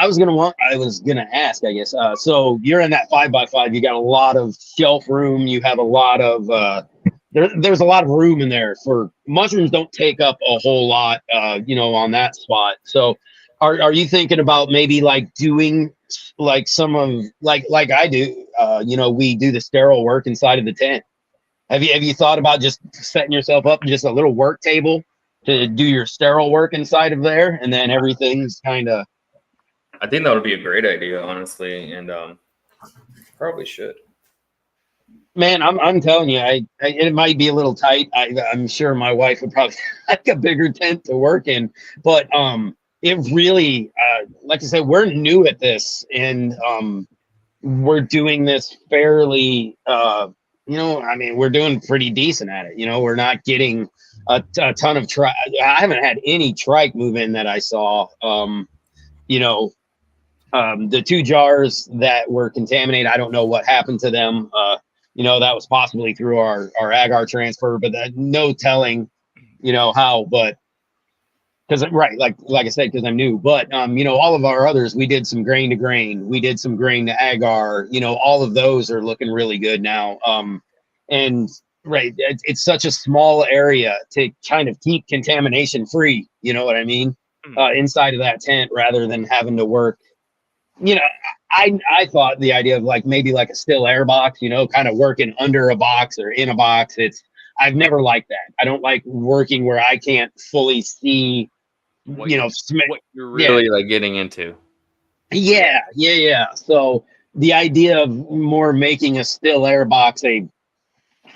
was gonna ask, I guess. So you're in that 5x5. You got a lot of shelf room. You have a lot of there's a lot of room in there for mushrooms. Don't take up a whole lot, on that spot. So, are you thinking about maybe like doing like some of like I do? We do the sterile work inside of the tent. Have you thought about just setting yourself up just a little work table to do your sterile work inside of there, and then everything's kind of. I think that would be a great idea, honestly, and probably should. Man, I'm telling you, it might be a little tight. I'm sure my wife would probably like a bigger tent to work in, but it really, like I said, we're new at this, and we're doing this fairly. We're doing pretty decent at it. We're not getting a ton of I haven't had any trike move in that I saw. The 2 jars that were contaminated, I don't know what happened to them. That was possibly through our agar transfer, but no telling, how. But because right, like I said, because I'm new. But all of our others, we did some grain to grain, we did some grain to agar. All of those are looking really good now. And right, it's such a small area to kind of keep contamination free. You know what I mean? Inside of that tent, rather than having to work. I thought the idea of like maybe like a still air box, kind of working under a box or in a box. I've never liked that. I don't like working where I can't fully see, what you're really like getting into. Yeah. So the idea of more making a still air box a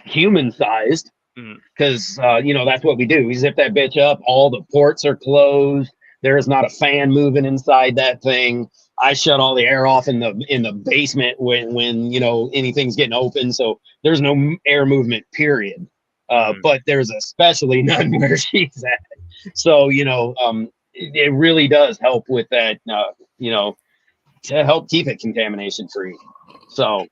human sized, because that's what we do. We zip that bitch up. All the ports are closed. There is not a fan moving inside that thing. I shut all the air off in the basement when anything's getting open, so there's no air movement, period. But there's especially none where she's at. So it really does help with that. To help keep it contamination free. So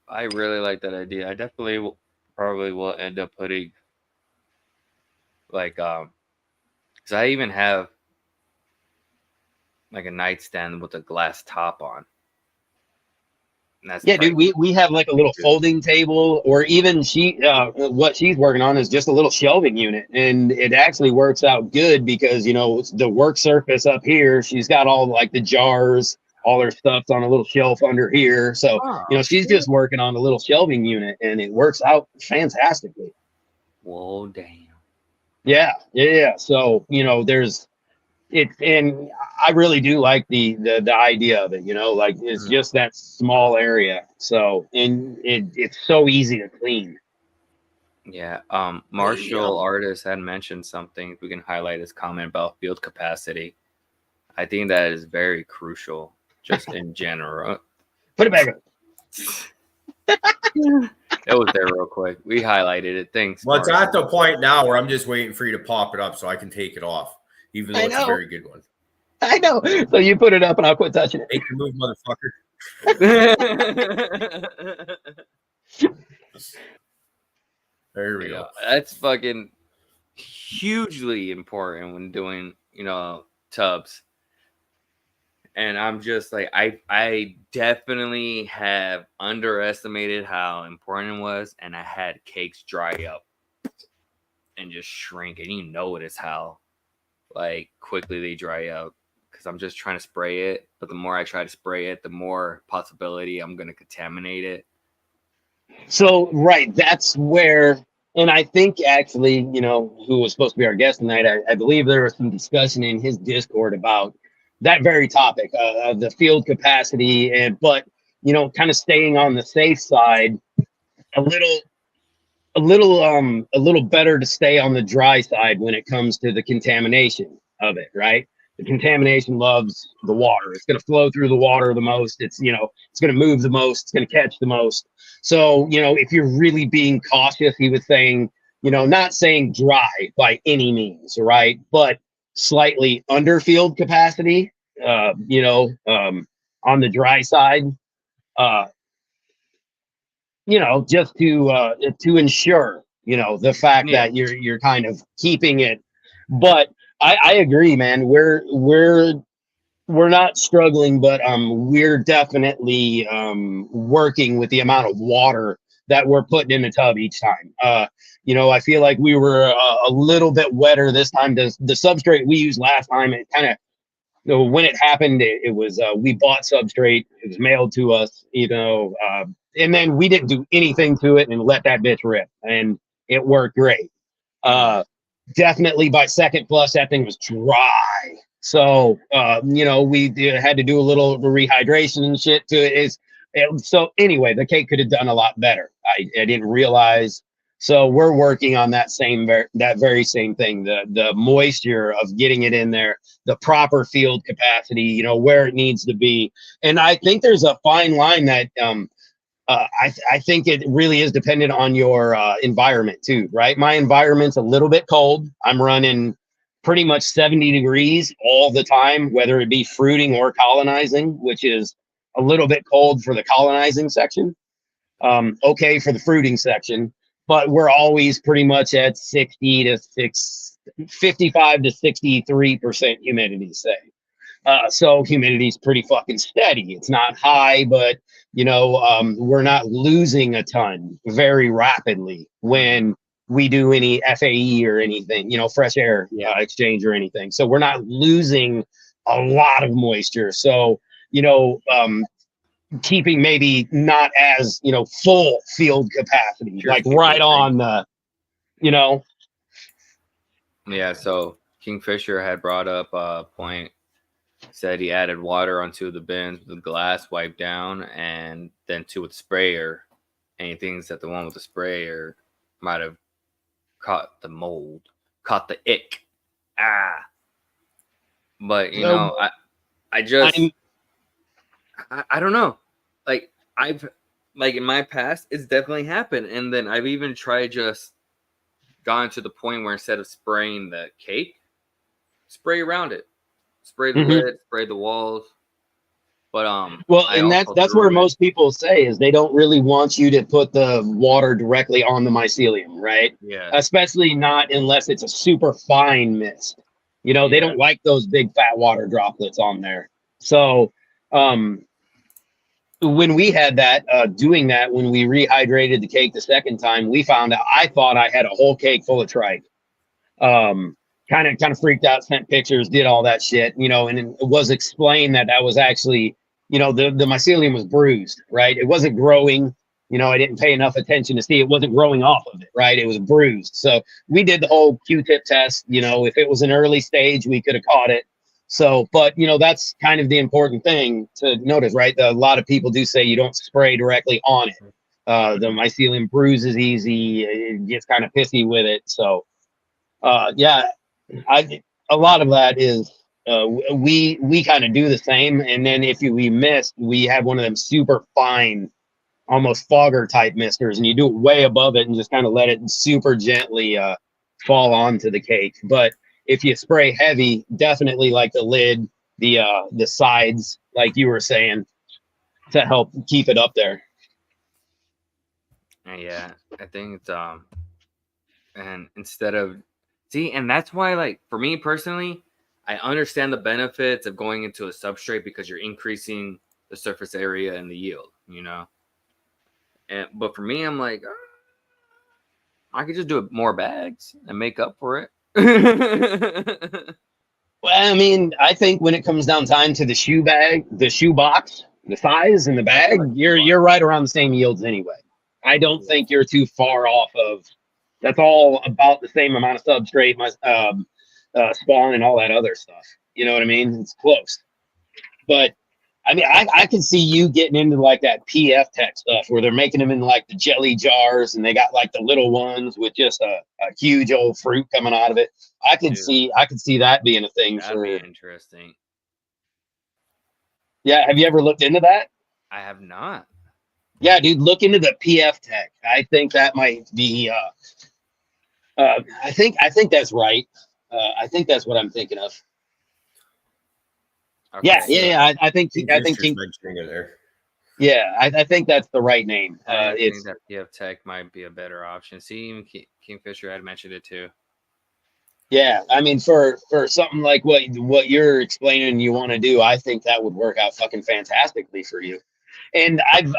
I really like that idea. I definitely probably will end up putting like because I even have like a nightstand with a glass top on. Dude, we have like a little folding table, or even what she's working on is just a little shelving unit, and it actually works out good because the work surface up here, she's got all like the jars, all her stuff's on a little shelf under here, so she's just working on a little shelving unit, and it works out fantastically. Whoa, damn. Yeah. So there's and I really do like the idea of it, like it's just that small area. So, and it's so easy to clean. Yeah. Martial Artist had mentioned something. We can highlight his comment about field capacity. I think that is very crucial, just in general. Put it back up. It was there real quick. We highlighted it. Thanks. Well, it's at the point now where I'm just waiting for you to pop it up so I can take it off. even though I it's a know. very good one. I know. So you put it up and I'll quit touching it. Make your move, motherfucker. There we go. That's fucking hugely important when doing, tubs. And I'm just like, I definitely have underestimated how important it was, and I had cakes dry up and just shrink, and it is how like quickly they dry out, because I'm just trying to spray it, but the more I try to spray it, the more possibility I'm going to contaminate it. So, right, that's where, and I think actually, who was supposed to be our guest tonight, I believe there was some discussion in his Discord about that very topic of the field capacity, but kind of staying on the safe side, a little better to stay on the dry side when it comes to the contamination of it, right? The contamination loves the water. It's going to flow through the water the most. It's it's going to move the most. It's going to catch the most. So if you're really being cautious, he was saying, not saying dry by any means, right? But slightly under field capacity, on the dry side, just to ensure, the fact that you're kind of keeping it. But I agree, man. We're not struggling, but we're definitely working with the amount of water that we're putting in the tub each time. I feel like we were a little bit wetter this time. The substrate we used last time, it kind of, when it happened, it was we bought substrate. It was mailed to us, and then we didn't do anything to it and let that bitch rip, and it worked great. Definitely by second plus, that thing was dry. So, we had to do a little rehydration and shit to it. So anyway, the cake could have done a lot better. I didn't realize. So we're working on that very same thing, the moisture of getting it in there, the proper field capacity, where it needs to be. And I think there's a fine line that I think it really is dependent on your environment too, right? My environment's a little bit cold. I'm running pretty much 70 degrees all the time, whether it be fruiting or colonizing, which is a little bit cold for the colonizing section. Okay for the fruiting section, but we're always pretty much at 55 to 63% humidity, say. So humidity's pretty fucking steady. It's not high, but we're not losing a ton very rapidly when we do any FAE or anything, fresh air exchange or anything. So we're not losing a lot of moisture. So, keeping maybe not as, full field capacity, like right on the, Yeah, so Kingfisher had brought up a point. Said he added water onto the bins with the glass wiped down, and then two with the sprayer. And he thinks that the one with the sprayer might have caught the mold, caught the ick. But I don't know. Like in my past, it's definitely happened, and then I've even tried just gone to the point where instead of spraying the cake, spray around it. Spray the lid, spray the walls. But and that's where most people say is they don't really want you to put the water directly on the mycelium, right? Yeah. Especially not unless it's a super fine mist. They don't like those big fat water droplets on there. So when we had that, doing that, when we rehydrated the cake the second time, we found out, I thought I had a whole cake full of trike. Kind of freaked out, sent pictures, did all that shit, and it was explained that was actually, the mycelium was bruised, right? It wasn't growing, I didn't pay enough attention to see it wasn't growing off of it, right? It was bruised. So we did the whole Q-tip test, if it was an early stage, we could have caught it. So, but that's kind of the important thing to notice, right? A lot of people do say you don't spray directly on it. The mycelium bruises easy, it gets kind of pissy with it. So, a lot of that is we kind of do the same, and then if we miss, we have one of them super fine, almost fogger type misters, and you do it way above it and just kind of let it super gently fall onto the cake. But if you spray heavy, definitely like the lid, the sides, like you were saying, to help keep it up there. Yeah, I think it's and instead of and that's why, like, for me personally, I understand the benefits of going into a substrate because you're increasing the surface area and the yield, you know. But for me, I'm like, I could just do more bags and make up for it. Well, I mean, I think when it comes down time to the shoe box, the size and the bag, you're right around the same yields anyway. I don't think you're too far off of. That's all about the same amount of substrate, spawn, and all that other stuff. You know what I mean? It's close. But I mean, I can see you getting into like that PF Tech stuff where they're making them in like the jelly jars and they got like the little ones with just a huge old fruit coming out of it. I could see that being a thing. That'd be interesting. Yeah, have you ever looked into that? I have not. Yeah, dude, look into the PF Tech. I think that might be. I think that's right. I think that's what I'm thinking of. Okay, yeah. I think mentioning it there. Yeah, I think that's the right name. I think It's that PF Tech might be a better option. See, even Kingfisher had mentioned it too. yeah. I mean, for something like what you're explaining you want to do, I think that would work out fucking fantastically for you. And I've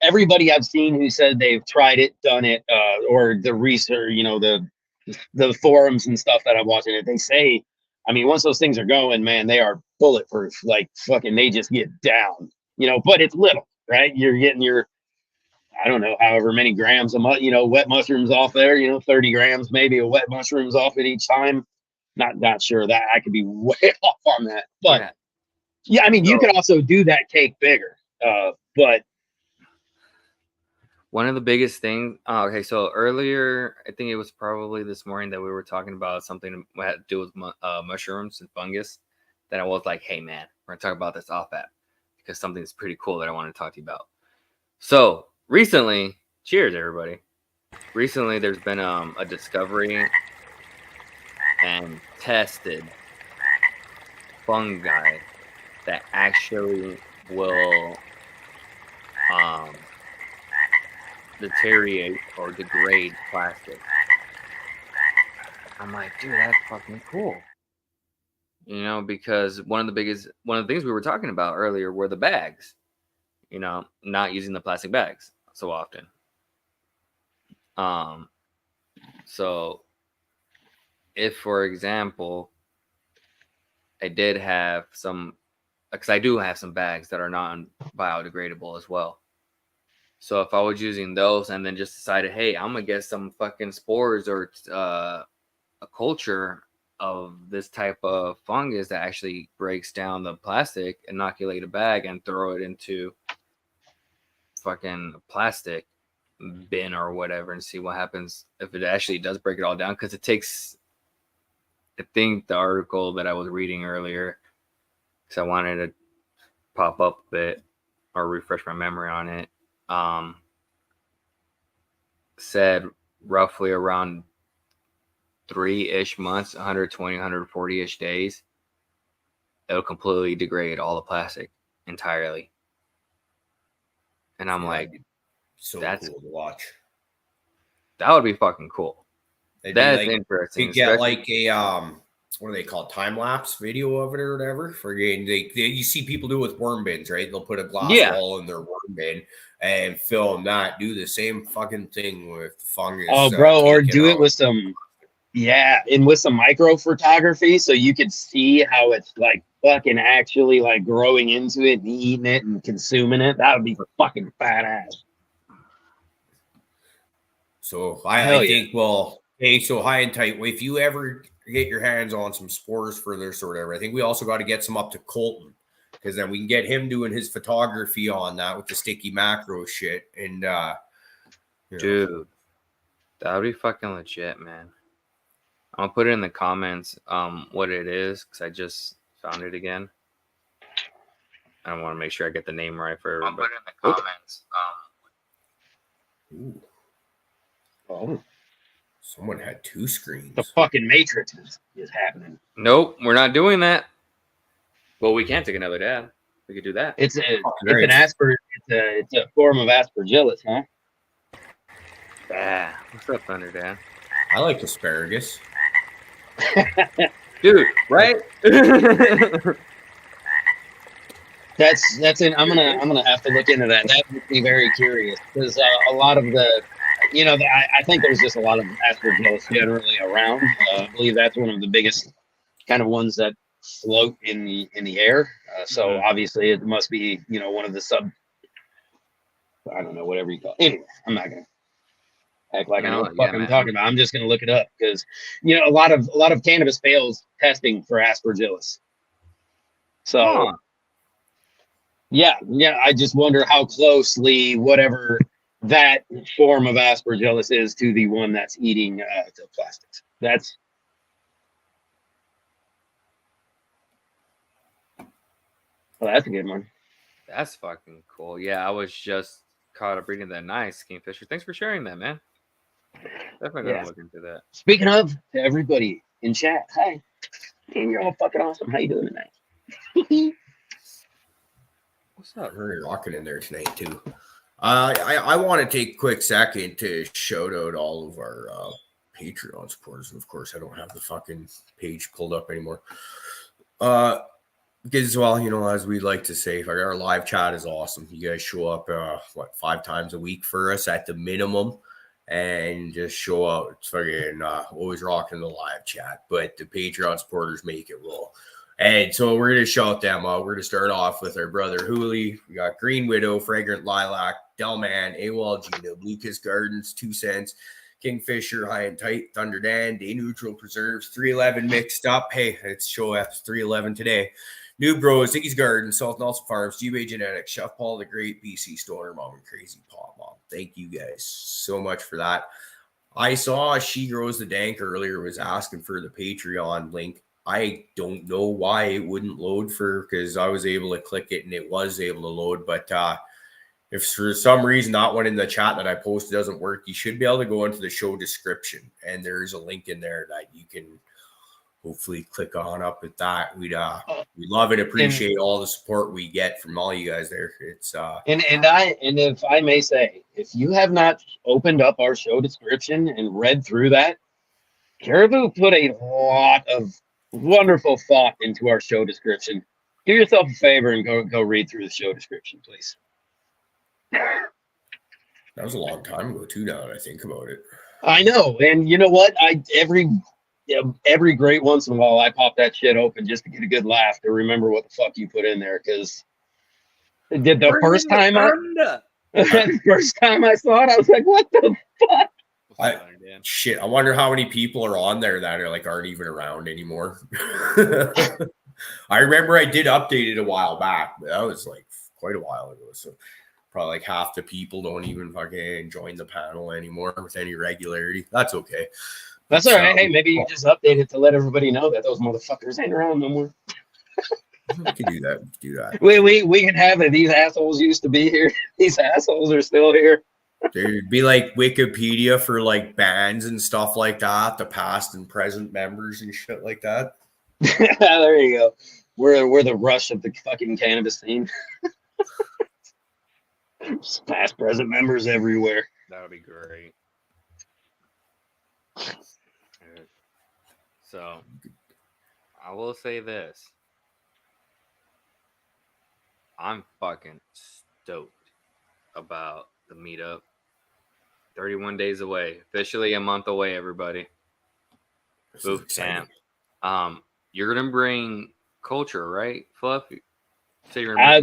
everybody I've seen who said they've tried it, done it, or the research, you know, the forums and stuff that I'm watching it, they say, I mean, once those things are going, man, they are bulletproof. Like fucking, they just get down, you know. But it's little, right? You're getting your, I don't know, however many grams of wet mushrooms off there. 30 grams maybe of wet mushrooms off it each time. Not sure that I could be way off on that, but yeah, I mean, you could also do that cake bigger. But one of the biggest things. Okay, so earlier, I think it was probably this morning that we were talking about something that had to do with mushrooms and fungus. That I was like, "Hey, man, we're gonna talk about this off app because something's pretty cool that I want to talk to you about." So recently, cheers, everybody. Recently, there's been a discovery and tested fungi that actually will deteriorate or degrade plastic. I'm like, dude, that's fucking cool. Because one of the things we were talking about earlier were the bags. Not using the plastic bags so often. So if, for example, I did have some, because I do have some bags that are non-biodegradable as well. So if I was using those and then just decided, hey, I'm gonna get some fucking spores or a culture of this type of fungus that actually breaks down the plastic, inoculate a bag and throw it into fucking plastic bin or whatever and see what happens if it actually does break it all down. Because it takes, I think the article that I was reading earlier, because I wanted to pop up a bit or refresh my memory on it, said roughly around 3-ish months, 120, 140-ish days, it'll completely degrade all the plastic entirely. And I'm like, so that's cool to watch. That would be fucking cool. That's like, interesting. You get like a what do they call, time lapse video of it or whatever for getting. You see people do it with worm bins, right? They'll put a glass wall in their worm bin and film that. Do the same fucking thing with fungus. Oh, bro, or do it with some, and with some micro photography, so you could see how it's like fucking actually like growing into it and eating it and consuming it. That would be fucking badass. So I think, well, hey, so high and tight. If you ever get your hands on some spores for this or whatever, I think we also got to get some up to Colton, because then we can get him doing his photography on that with the sticky macro shit. And dude, that would be fucking legit, man. I'll put it in the comments what it is, because I just found it again. I want to make sure I get the name right for everybody. I'll put it in the comments. Someone had 2 screens. The fucking Matrix is happening. Nope, we're not doing that. Well, we can take another dab. We could do that. It's Right. it's a form of aspergillus, huh? Ah, what's up, Thunder Dad? I like asparagus. Dude, right? That's it. I'm gonna have to look into that. That would be very curious because a lot of the, I think there's just a lot of aspergillus generally around. I believe that's one of the biggest kind of ones that float in the air. So obviously it must be one of the I don't know, whatever you call it. Anyway, I'm not gonna act like I know what the fuck I'm talking about. I'm just gonna look it up because a lot of cannabis fails testing for aspergillus. So yeah, I just wonder how closely whatever that form of aspergillus is to the one that's eating the plastics. That's a good one. That's fucking cool. Yeah, I was just caught up reading that. Nice, Kingfisher. Thanks for sharing that, man. Definitely gonna look into that. Speaking of, to everybody in chat, hi. Man, you're all fucking awesome. How you doing tonight? What's up? We're rocking in there tonight too. I want to take a quick second to shout out all of our Patreon supporters. And of course, I don't have the fucking page pulled up anymore. Because, well, as we like to say, our live chat is awesome. You guys show up, 5 times a week for us at the minimum, and just show up. It's fucking always rocking the live chat. But the Patreon supporters make it roll. And so we're going to shout them out. We're going to start off with our brother Hooley. We got Green Widow, Fragrant Lilac, Delman, AWOL Gina, Lucas Gardens, 2 cents, Kingfisher, High and Tight, Thunder Dan, Day Neutral Preserves, 311 mixed up. Hey, it's show F 311 today. New Bros, Ziggy's Garden, Salt Nelson Farms, G-Bay Genetics, Chef Paul the Great, BC Stoner Mom, and Crazy Pop Mom. Thank you guys so much for that. I saw She Grows the Dank earlier was asking for the Patreon link. I don't know why it wouldn't load because I was able to click it and it was able to load. But if for some reason that one in the chat that I posted doesn't work, you should be able to go into the show description and there's a link in there that you can hopefully click on up at that. We love and appreciate all the support we get from all you guys there. It's and if I may say, if you have not opened up our show description and read through that, Caribou put a lot of wonderful thought into our show description. Do yourself a favor and go read through the show description, please. That was a long time ago too, now that I think about it. I know, and you know what? Every great once in a while I pop that shit open just to get a good laugh to remember what the fuck you put in there, because the first time I saw it, I was like, what the fuck? Shit, I wonder how many people are on there that aren't even around anymore. I remember I did update it a while back, but that was quite a while ago. So probably half the people don't even fucking join the panel anymore with any regularity. That's okay. That's all right. Hey, maybe you just update it to let everybody know that those motherfuckers ain't around no more. We can do that. We can have it. These assholes used to be here. These assholes are still here. There'd be Wikipedia for bands and stuff like that, the past and present members and shit like that. There you go. We're the Rush of the fucking cannabis scene. Past, present members everywhere. That would be great. So, I will say this. I'm fucking stoked about the meetup. 31 days away. Officially a month away, everybody. Boot camp. You're going to bring culture, right, Fluffy? So I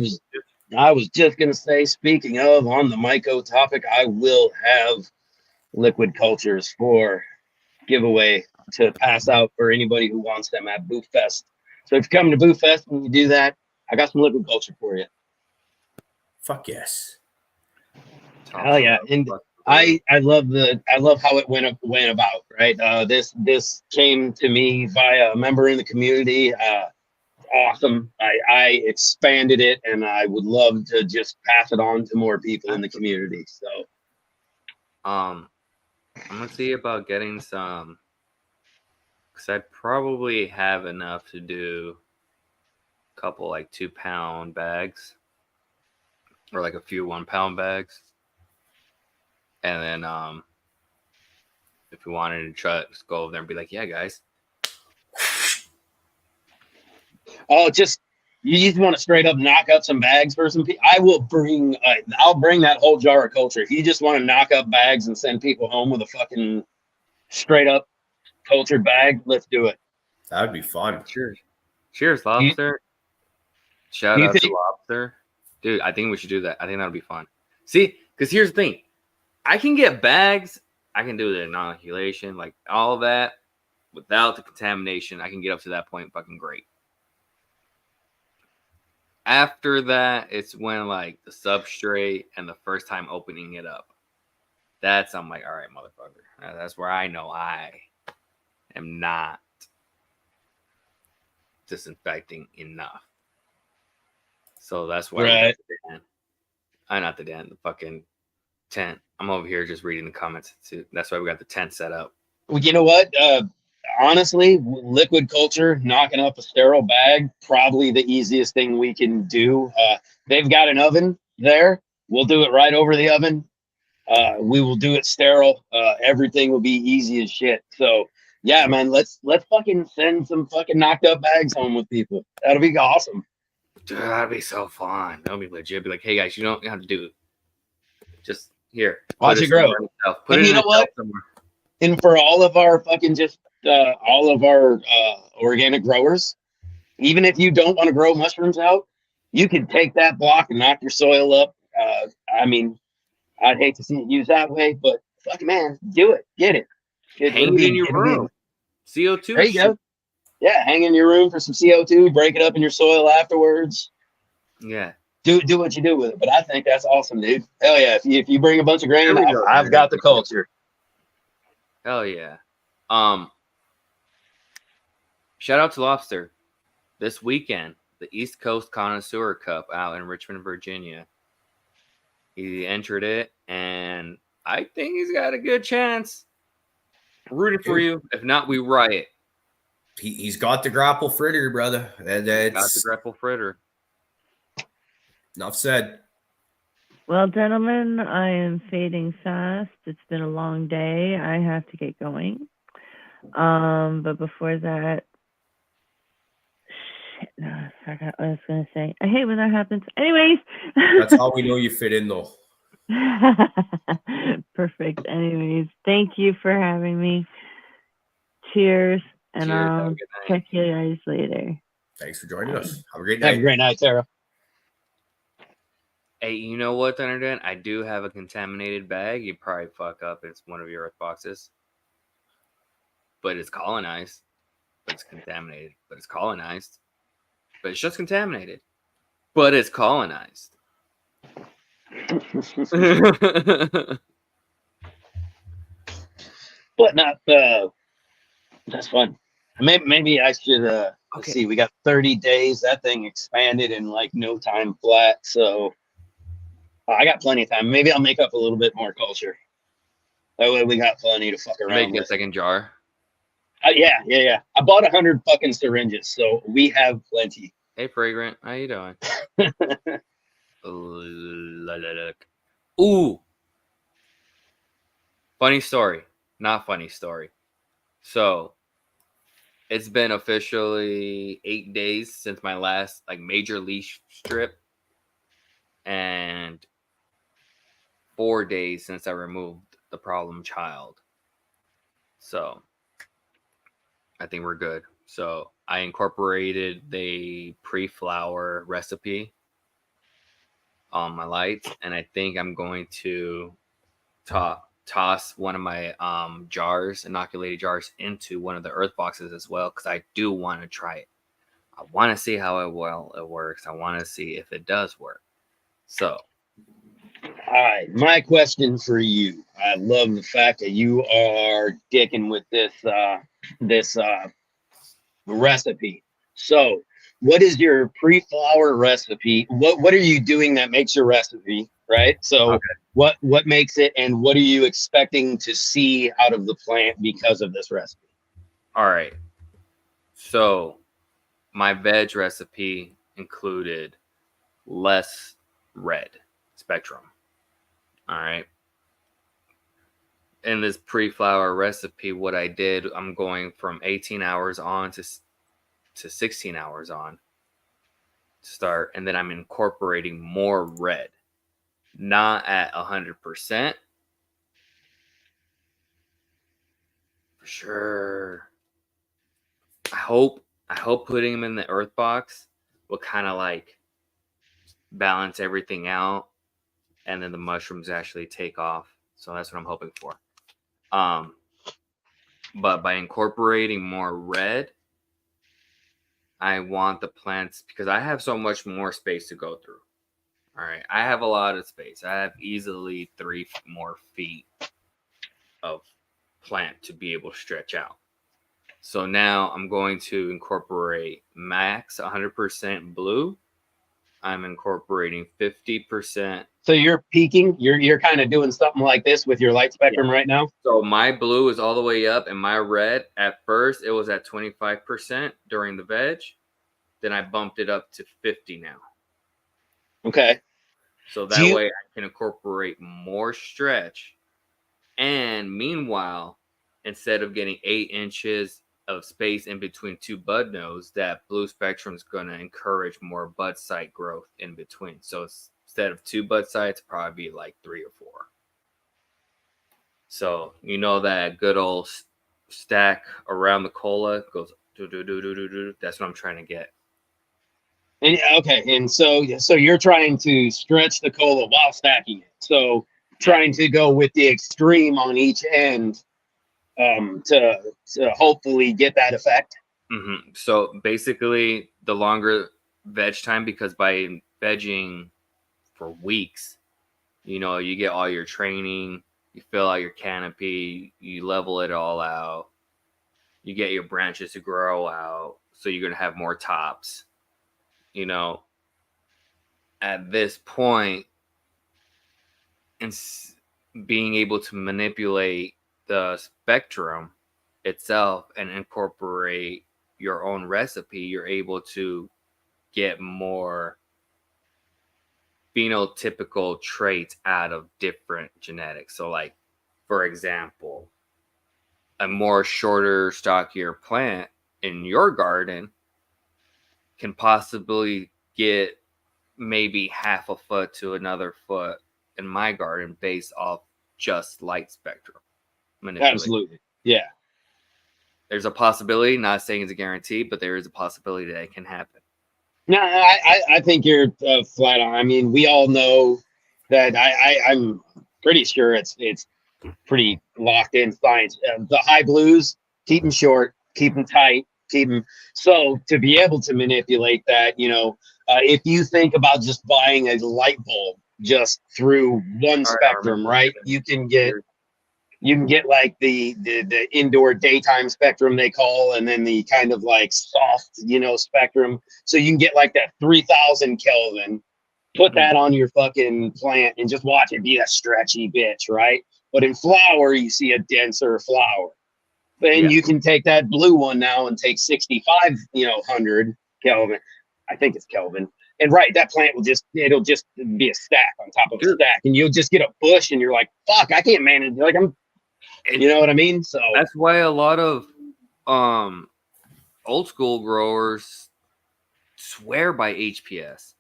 was just going to say, speaking of, on the Myco topic, I will have liquid cultures for giveaway to pass out for anybody who wants them at Boo Fest. So if you come to Boo Fest and you do that, I got some liquid culture for you. Fuck yes. Hell yeah. And I love how it went about, right? This came to me by a member in the community. Awesome. I expanded it, and I would love to just pass it on to more people in the community. So I'm gonna see about getting some, because I probably have enough to do a couple like 2-pound bags, or like a few 1-pound bags, and then if we wanted to try, just go over there and be like, yeah, guys. Oh, you just want to straight up knock up some bags for some people. I will bring. I'll bring that whole jar of culture. If you just want to knock up bags and send people home with a fucking straight up cultured bag, let's do it. That'd be fun. Cheers, Lobster. Shout you out to think- Lobster. Dude, I think we should do that. I think that'll be fun. See, because here's the thing. I can get bags. I can do the inoculation, like all of that, without the contamination. I can get up to that point fucking great. After that, it's when like the substrate and the first time opening it up. I'm like, all right, motherfucker. That's where I know I am not disinfecting enough. So that's why Right. the fucking tent. I'm over here just reading the comments too. That's why we got the tent set up. Well, you know what? Honestly, liquid culture, knocking up a sterile bag, probably the easiest thing we can do. They've got an oven there. We'll do it right over the oven. We will do it sterile. Everything will be easy as shit. So yeah, man, let's fucking send some fucking knocked up bags home with people. That'll be awesome. Dude, that'd be so fun. That'll be legit. Be like, hey guys, you don't have to do it. Just here. Watch it grow. Put And it you in know what? somewhere. And for all of our fucking all of our organic growers, even if you don't want to grow mushrooms out, you can take that block and knock your soil up. I mean, I'd hate to see it used that way, but fuck man, do it. Get it. Hang it in your room. CO2. There you go. Yeah, hang in your room for some CO2, break it up in your soil afterwards. Yeah. Do what you do with it. But I think that's awesome, dude. Hell yeah. If you bring a bunch of grain, There we go. I've got the culture. Hell yeah. Shout out to Lobster. This weekend, the East Coast Connoisseur Cup out in Richmond, Virginia. He entered it, and I think he's got a good chance. Rooting for you. If not, we riot. He's got the grapple fritter, brother. And Got the it's grapple fritter. enough said. Well, gentlemen, I am fading fast. It's been a long day. I have to get going. But before that, shit, no, I forgot what I was going to say. I hate when that happens. Anyways. That's how we know you fit in, though. Perfect. Anyways, thank you for having me. Cheers. And Cheers, have a I'll good night. check you guys later. Thanks for joining us. Have a great Have a night. great night, Sarah. Hey, you know what, Thunderdent? I do have a contaminated bag. You probably fuck up. It's one of your earth boxes. But it's colonized. But it's contaminated. But it's colonized. But it's just contaminated. But it's colonized. But not that's fun. Maybe I should let's Okay. see, we got 30 days. That thing expanded in like no time flat. So I got plenty of time. Maybe I'll make up a little bit more culture. That way we got plenty to fuck around Make a with. second jar. Yeah. I bought 100 fucking syringes, so we have plenty. Hey, Fragrant. How you doing? Ooh. Funny story. Not funny story. So, it's been officially 8 days since my last like major leash strip, and 4 days since I removed the problem child. So, I think we're good. So, I incorporated the pre-flower recipe on my lights, and I think I'm going to toss one of my jars, inoculated jars, into one of the earth boxes as well, because I do want to try it. I want to see how it works. I want to see if it does work. So, All right, my question for you. I love the fact that you are dicking with this recipe. So, what is your pre-flower recipe? What are you doing that makes your recipe, right? So Okay. what makes it, and what are you expecting to see out of the plant because of this recipe? All right. So my veg recipe included less red spectrum. All right. In this pre-flower recipe, what I did, I'm going from 18 hours on to 16 hours on to start, and then I'm incorporating more red, not at 100%. For sure. I hope putting them in the earth box will kind of like balance everything out, and then the mushrooms actually take off. So that's what I'm hoping for. But by incorporating more red, I want the plants, because I have so much more space to go through. All right, I have a lot of space. I have easily 3 more feet of plant to be able to stretch out. So now I'm going to incorporate max 100% blue. I'm incorporating 50%. So you're peaking, you're kind of doing something like this with your light spectrum right now. So my blue is all the way up, and my red, at first, it was at 25% during the veg. Then I bumped it up to 50 now. Okay. So that way I can incorporate more stretch. And meanwhile, instead of getting 8 inches of space in between 2 bud nodes, that blue spectrum is going to encourage more bud site growth in between. So instead of 2 bud sites, probably be like 3 or 4. So you know that good old stack around the cola goes do do do do do do. That's what I'm trying to get. And okay, and so you're trying to stretch the cola while stacking it. So trying to go with the extreme on each end to hopefully get that effect. Mm-hmm. So basically, the longer veg time, because by vegging for weeks, you know, you get all your training, you fill out your canopy, you level it all out, you get your branches to grow out, so you're going to have more tops. You know, at this point, and being able to manipulate the spectrum itself and incorporate your own recipe, you're able to get more phenotypical traits out of different genetics. So, like, for example, a more shorter, stockier plant in your garden can possibly get maybe half a foot to another foot in my garden based off just light spectrum manipulation. Absolutely. Yeah. There's a possibility, not saying it's a guarantee, but there is a possibility that it can happen. No, I think you're flat on. I mean, we all know that I'm pretty sure it's pretty locked in science. The high blues, keep them short, keep them tight, keep them. So to be able to manipulate that, you know, if you think about just buying a light bulb just through one spectrum, right? You can get like the indoor daytime spectrum they call, and then the kind of like soft, you know, spectrum. So you can get like that 3000 Kelvin, put that on your fucking plant and just watch it be a stretchy bitch, right? But in flower, you see a denser flower. Then you can take that blue one now and take 65, you know, 100 Kelvin. I think it's Kelvin. And right, that plant it'll just be a stack on top of a stack, and you'll just get a bush, and you're like, fuck, I can't manage. Like you know what I mean? So that's why a lot of old school growers swear by HPS,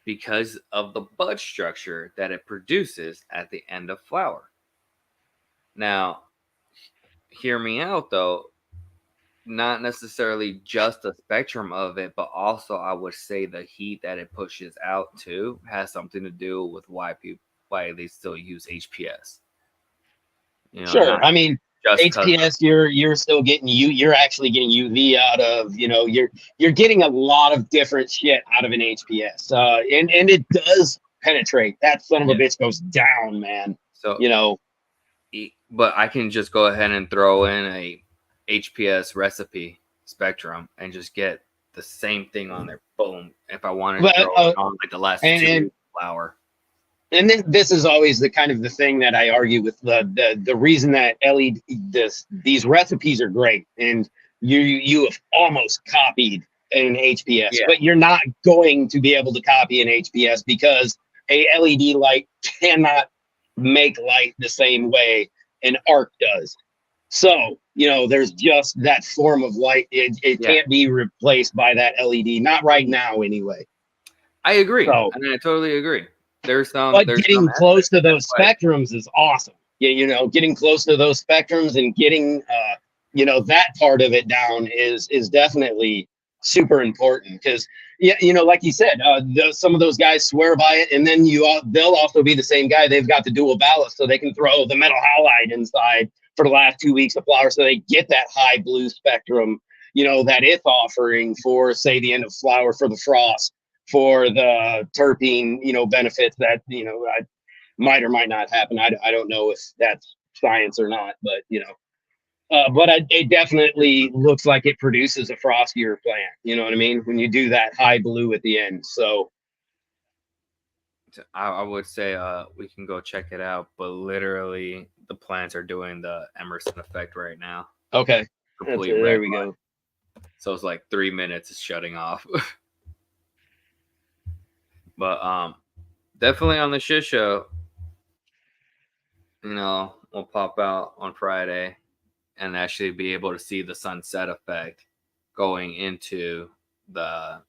because of the bud structure that it produces at the end of flower. Now, hear me out though. Not necessarily just the spectrum of it, but also I would say the heat that it pushes out too has something to do with why they still use HPS. You know, sure. I mean, HPS, you're still getting you're actually getting UV out of, you know, you're getting a lot of different shit out of an HPS. And it does penetrate. That son of a bitch goes down, man. So, you know, but I can just go ahead and throw in a HPS recipe spectrum and just get the same thing on there. Boom. If I wanted to throw it on like the last 2 flower. And then this is always the kind of the thing that I argue with the reason that these recipes are great, and you have almost copied an HPS, Yeah. but you're not going to be able to copy an HPS because a LED light cannot make light the same way an arc does. So, there's just that form of light. It can't be replaced by that LED, not right now anyway. I agree. So, I totally agree. But getting close to those spectrums is awesome. Yeah, getting close to those spectrums and getting that part of it down is definitely super important, because like you said, some of those guys swear by it, and then they'll also be the same guy. They've got the dual ballast, so they can throw the metal halide inside for the last 2 weeks of flower, so they get that high blue spectrum that it's offering for, say, the end of flower, for the frost, for the terpene benefits that might or might not happen. I don't know if that's science or not, but but it definitely looks like it produces a frostier plant. You know what I mean? When you do that high blue at the end. So I would say we can go check it out, but literally the plants are doing the Emerson effect right now. Okay. There we go. So it's like 3 minutes is shutting off. But definitely on the shit show, we'll pop out on Friday and actually be able to see the sunset effect going into the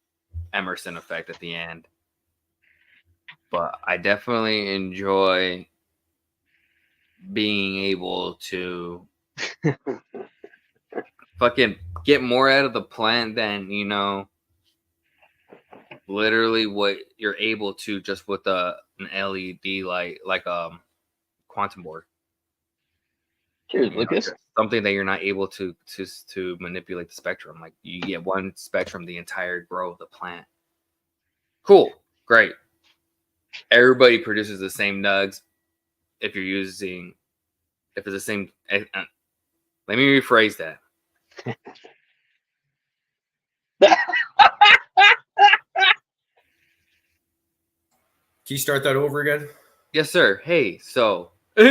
Emerson effect at the end. But I definitely enjoy being able to fucking get more out of the plant than, literally what you're able to just with an LED light, like quantum board. Cheers, Lucas. Something that you're not able to manipulate the spectrum. Like you get one spectrum the entire grow of the plant. Cool, great. Everybody produces the same nugs. If it's the same, let me rephrase that. Can you start that over again? Yes, sir. Hey, so. No,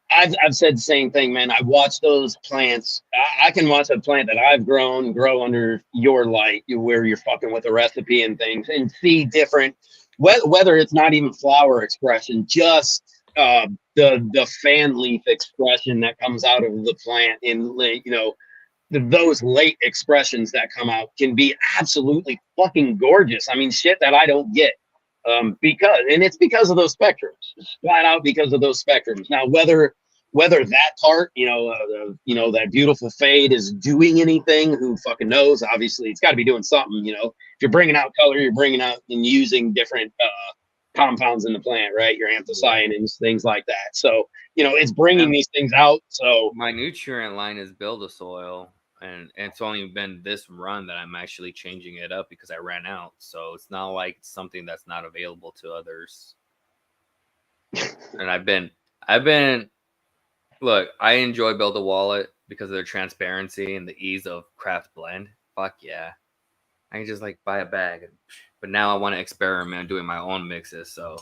I've said the same thing, man. I watch those plants. I can watch a plant that I've grown grow under your light, where you're fucking with a recipe and things, and see different, whether it's not even flower expression, just the fan leaf expression that comes out of the plant, in those late expressions that come out can be absolutely fucking gorgeous. I mean, shit that I don't get. It's because of those spectrums, flat out because of those spectrums. Now, whether that part, that beautiful fade is doing anything, who fucking knows? Obviously, it's got to be doing something. If you're bringing out color, you're bringing out and using different compounds in the plant, right? Your anthocyanins, things like that. So, it's bringing these things out. So my nutrient line is Build a Soil. And it's only been this run that I'm actually changing it up because I ran out. So it's not like it's something that's not available to others. And I've been, look, I enjoy Build a Wallet because of their transparency and the ease of craft blend. Fuck yeah. I can just buy a bag. But now I want to experiment doing my own mixes. So.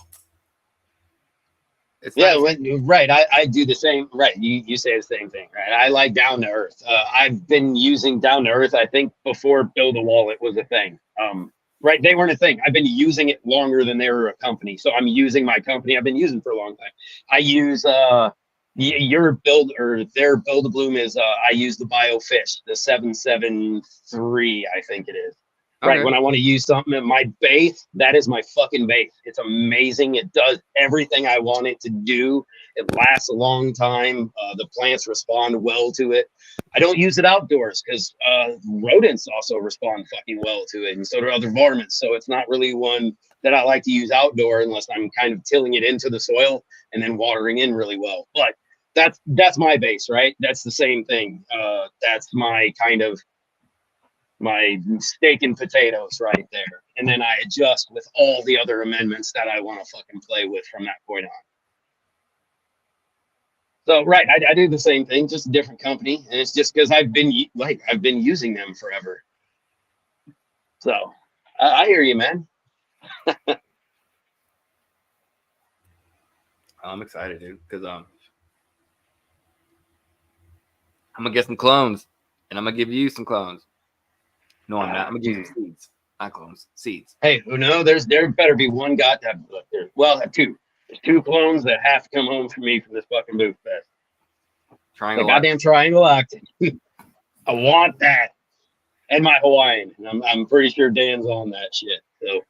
Right. I do the same. Right. You say the same thing, right? I like Down to Earth. I've been using Down to Earth, I think, before Build a Wallet was a thing. Right. They weren't a thing. I've been using it longer than they were a company. So I'm using my company I've been using for a long time. I use your build, or their Build a Bloom is I use the BioFish, the 773, I think it is. Right. Okay. When I want to use something at my base, that is my fucking base. It's amazing. It does everything I want it to do. It lasts a long time. The plants respond well to it. I don't use it outdoors because rodents also respond fucking well to it, and so do other varmints. So it's not really one that I like to use outdoor unless I'm kind of tilling it into the soil and then watering in really well. But that's my base, right? That's the same thing. That's my kind of my steak and potatoes right there. And then I adjust with all the other amendments that I want to fucking play with from that point on. So right, I do the same thing, just a different company, and it's just because I've been using them forever. So I hear you, man. I'm excited, dude, because I'm gonna get some clones, and I'm gonna give you some clones. No, I'm not. I'm gonna give you seeds, not clones, seeds. Hey, there better be one goddamn. Well, two. There's 2 clones that have to come home for me from this fucking booth fest. The Triangle. goddamn triangle octane. I want that, and my Hawaiian. And I'm pretty sure Dan's on that shit. So.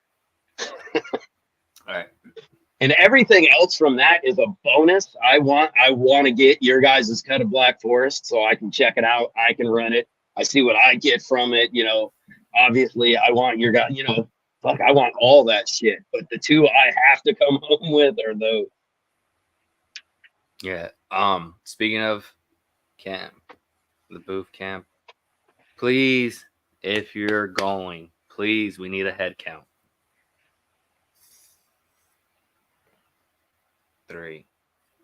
All right. And everything else from that is a bonus. I want to get your guys' cut of Black Forest so I can check it out. I can run it. I see what I get from it. Obviously I want your guys, fuck, I want all that shit. But the 2 I have to come home with are those. Yeah. Speaking of camp, the booth camp, please, if you're going, please, we need a head count. 3.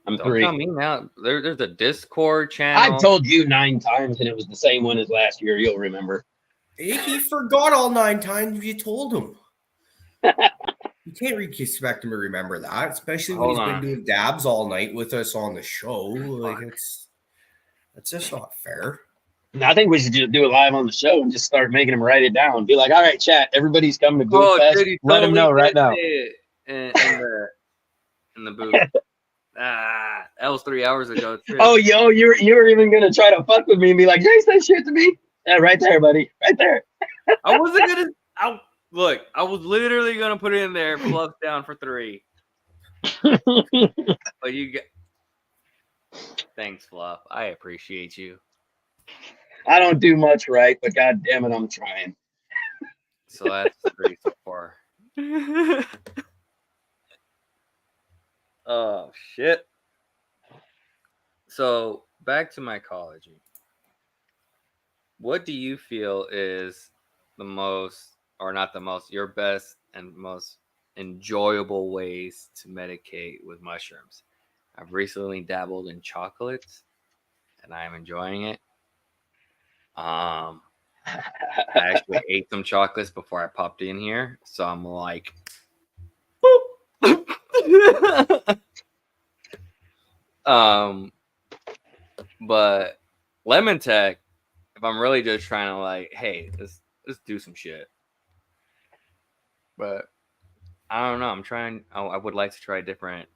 I'm Don't 3. tell me now. There's a Discord channel. I've told you 9 times, and it was the same one as last year. You'll remember. He forgot all 9 times you told him. You can't expect him to remember that, especially when Hold he's on. been doing dabs all night with us on the show. Like that's just not fair. I think we should just do it live on the show and just start making them write it down. Be like, all right, chat, everybody's coming to Booth Fest. Dude, he Let them totally know right did now. say it in the booth. That was 3 hours ago too. Oh, yo, you were even gonna try to fuck with me and be like, "Jay, say shit to me." Yeah, right there, buddy, right there. I wasn't gonna. Look, I was literally gonna put it in there, plus down for 3. But you get. Thanks, Fluff. I appreciate you. I don't do much right, but god damn it, I'm trying. So that's 3 so far. Oh shit. So back to mycology. What do you feel is the most, or not the most, your best and most enjoyable ways to medicate with mushrooms? I've recently dabbled in chocolates and I'm enjoying it. I actually ate some chocolates before I popped in here, so I'm like, boop. But Lemon Tech, if I'm really just trying to like, hey, let's do some shit. But I don't know. I'm trying. I would like to try different.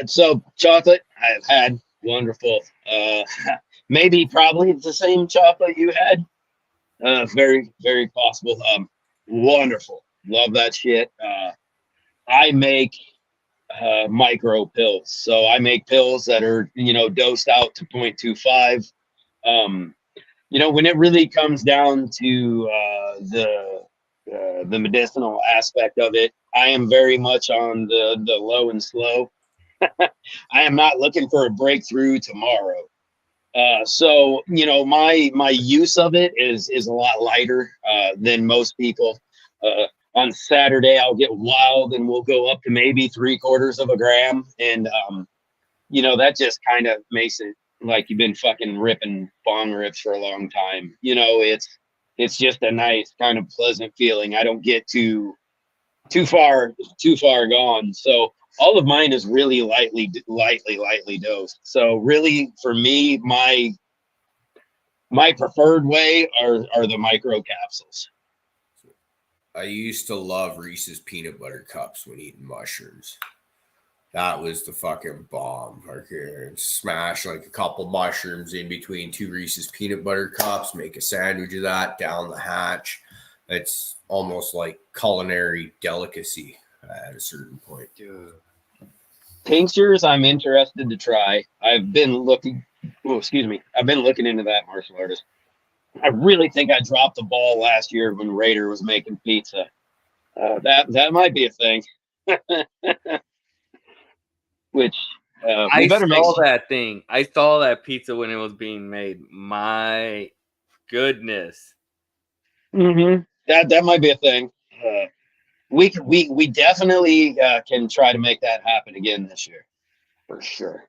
So chocolate I've had wonderful. Maybe probably it's the same chocolate you had. Very, very possible. Wonderful. Love that shit. I make micro pills. So I make pills that are, dosed out to 0.25. When it really comes down to the medicinal aspect of it, I am very much on the low and slow. I am not looking for a breakthrough tomorrow. So my use of it is a lot lighter than most people. On Saturday, I'll get wild and we'll go up to maybe 3/4 gram, and that just kind of makes it like you've been fucking ripping bong rips for a long time. It's just a nice kind of pleasant feeling. I don't get too far gone. So all of mine is really lightly dosed. So really, for me, my preferred way are the micro capsules. I used to love Reese's peanut butter cups when eating mushrooms. That was the fucking bomb. Smash like a couple mushrooms in between 2 Reese's peanut butter cups, make a sandwich of that down the hatch. It's almost like culinary delicacy at a certain point. Dude. Tinctures, I'm interested to try. I've been looking into that, martial artist. I really think I dropped the ball last year when Raider was making pizza. That might be a thing. Which I saw that thing. I saw that pizza when it was being made. My goodness. Mm-hmm. That might be a thing. We definitely can try to make that happen again this year, for sure.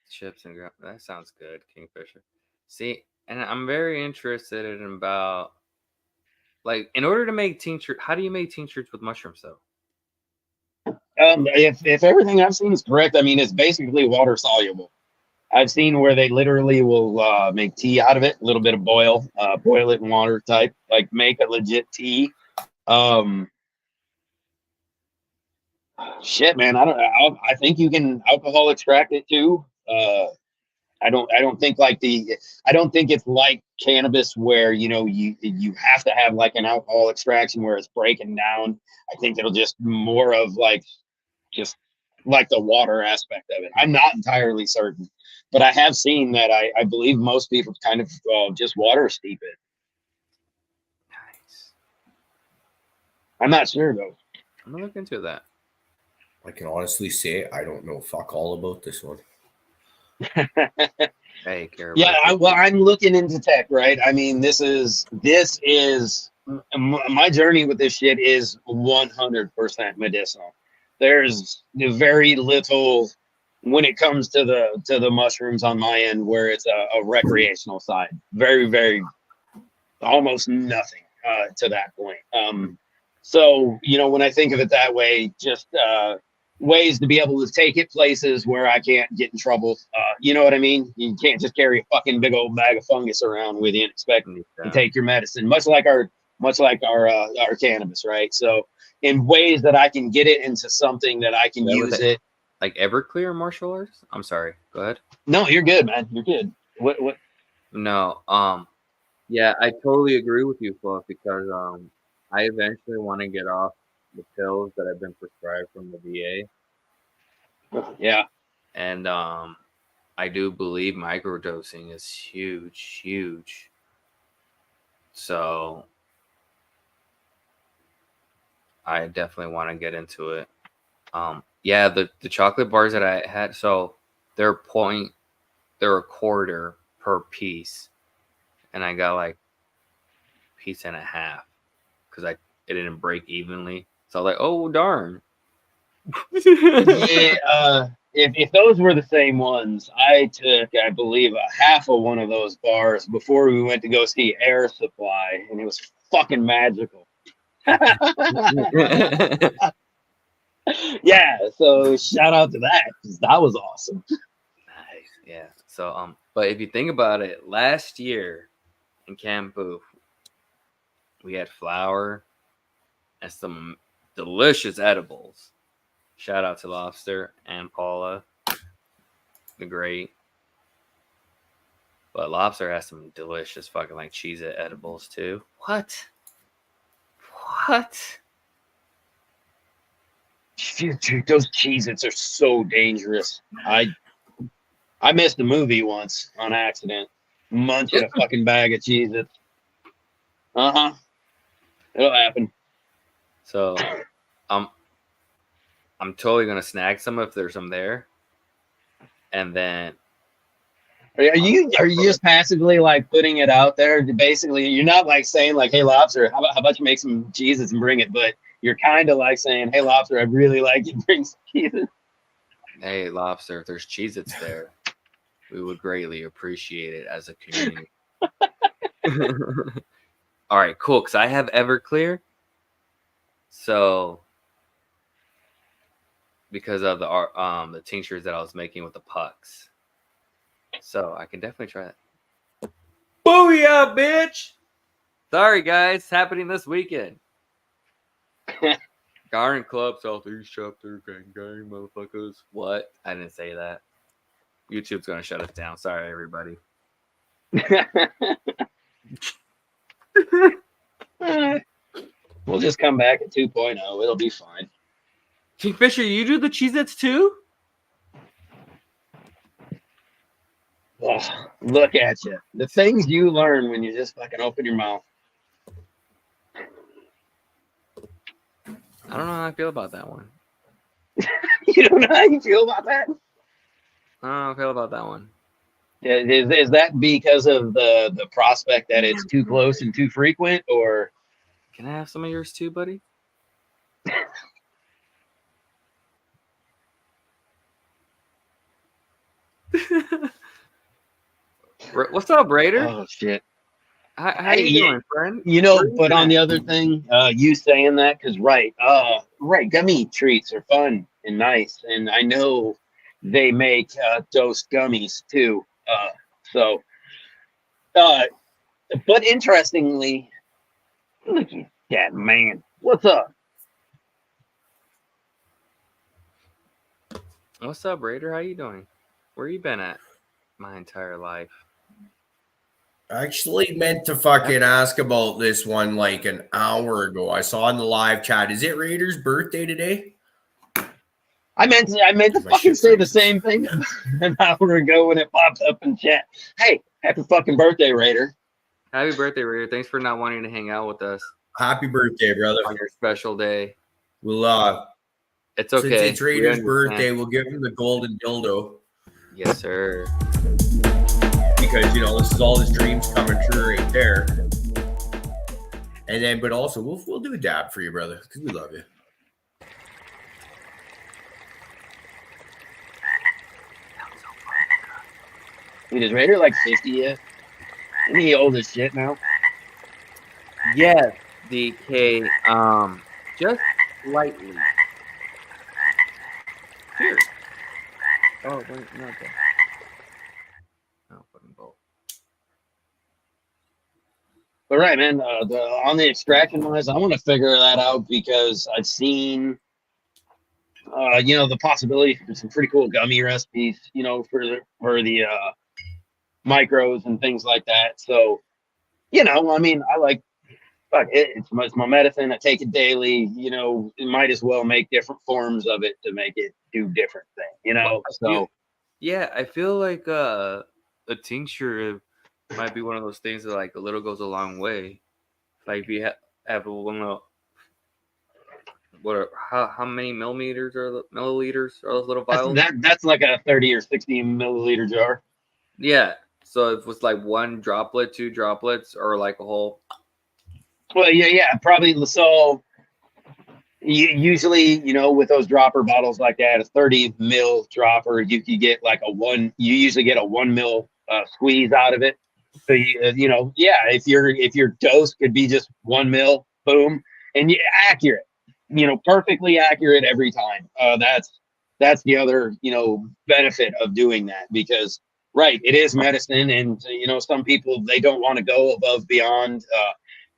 Chips and that sounds good, Kingfisher. See, and I'm very interested in about like in order to make tincture. How do you make tinctures with mushrooms though? If everything I've seen is correct, I mean it's basically water soluble. I've seen where they literally will make tea out of it, a little bit of boil it in water type, like make a legit tea. Shit, man, I think you can alcohol extract it too. I don't think I don't think it's like cannabis where you have to have like an alcohol extraction where it's breaking down. I think it'll just more of like just like the water aspect of it. I'm not entirely certain, but I have seen that I believe most people kind of just water steep it. Nice. I'm not sure though. I'm gonna look into that. I can honestly say I don't know fuck all about this one. Hey, Caribou. Yeah, I'm looking into tech, right? I mean, this is my journey with this shit is 100% medicinal. There's very little when it comes to the mushrooms on my end where it's a recreational side. Very, very, almost nothing to that point. So when I think of it that way, just ways to be able to take it places where I can't get in trouble. You know what I mean? You can't just carry a fucking big old bag of fungus around with you and expect to take your medicine, much like our cannabis, right? So in ways that I can get it into something that I can use it. Like Everclear martial arts? I'm sorry. Go ahead. No, you're good, man. You're good. What? No. Yeah, I totally agree with you, Fluff, because I eventually want to get off the pills that I've been prescribed from the VA. Yeah. And I do believe microdosing is huge. So I definitely want to get into it. Yeah, the chocolate bars that I had, so they're a quarter per piece. And I got like a piece and a half because it didn't break evenly. So I was like, oh darn. Yeah, if those were the same ones, I took, I believe, a half of one of those bars before we went to go see Air Supply, and it was fucking magical. Yeah, so shout out to that, because that was awesome. Nice, yeah. So but if you think about it, last year in Cariboo, we had flour and some delicious edibles. Shout out to Lobster and Paula, the great. But Lobster has some delicious fucking like Cheez-It edibles too. What? Dude, those Cheez-Its are so dangerous. I missed a movie once on accident, munching a fucking bag of Cheez-Its. It'll happen. So, I'm totally gonna snag some if there's some there, and then. Are you just passively like putting it out there? Basically, you're not like saying like, "Hey, Lobster, how about you make some Cheez-Its and bring it?" But you're kind of like saying, "Hey, Lobster, I'd really like you to bring some Cheez-Its." Hey, Lobster, if there's Cheez-Its there, we would greatly appreciate it as a community. All right, cool. Because I have Everclear, so because of the tinctures that I was making with the pucks. So I can definitely try that. Booyah, bitch! Sorry, guys. It's happening this weekend. Garden Club, Southeast Chapter, gang, motherfuckers. What? I didn't say that. YouTube's going to shut us down. Sorry, everybody. We'll just come back at 2.0. It'll be fine. Kingfisher, you do the Cheez-Its too? Oh, look at you. The things you learn when you just fucking open your mouth. I don't know how I feel about that one. You don't know how you feel about that? I don't know how I feel about that one. Is that because of the prospect that it's too close and too frequent, or? Can I have some of yours too, buddy? What's up, Raider? Oh shit. How you doing, friend? You know, Where you but been on the at? other thing, you saying that, because right, gummy treats are fun and nice, and I know they make dose gummies too. So, uh, but interestingly, look at that man. What's up? What's up, Raider? How you doing? Where you been at? My entire life. I actually meant to fucking ask about this one like an hour ago. I saw in the live chat. Is it Raider's birthday today? I meant to My fucking shit say the freezes. same thing an hour ago when it popped up in chat. Hey, happy fucking birthday, Raider. Happy birthday, Raider. Thanks for not wanting to hang out with us Happy birthday, brother. on your special day. We'll It's since okay. it's We Raider's understand. birthday, we'll give him the golden dildo Yes, sir. because this is all his dreams coming true right there. And then, but also we'll do a dab for you, brother, because we love you. Dude, is Raider like 50 yet? Isn't he old as shit now? Yes, DK. Just slightly. Here. Oh, wait, no, okay. No, fucking bolt. But right, man. On the extraction wise, I want to figure that out because I've seen, the possibility for some pretty cool gummy recipes, for the micros and things like that. So, I mean, I like, fuck it. It's my medicine. I take it daily. It might as well make different forms of it to make it do different things. So. Yeah, I feel like a tincture might be one of those things that like a little goes a long way. Like if you have a one how many milliliters are those little vials? That's like a 30 or 60 milliliter jar. Yeah. So if it was like one droplet, two droplets, or like a whole. Well, yeah, probably. So usually, with those dropper bottles like that, a 30 mil dropper, you get like you usually get a 1 mil squeeze out of it. So if your dose could be just 1 mil, boom, and accurate, perfectly accurate every time. That's the other benefit of doing that because right, it is medicine, and some people they don't want to go above beyond.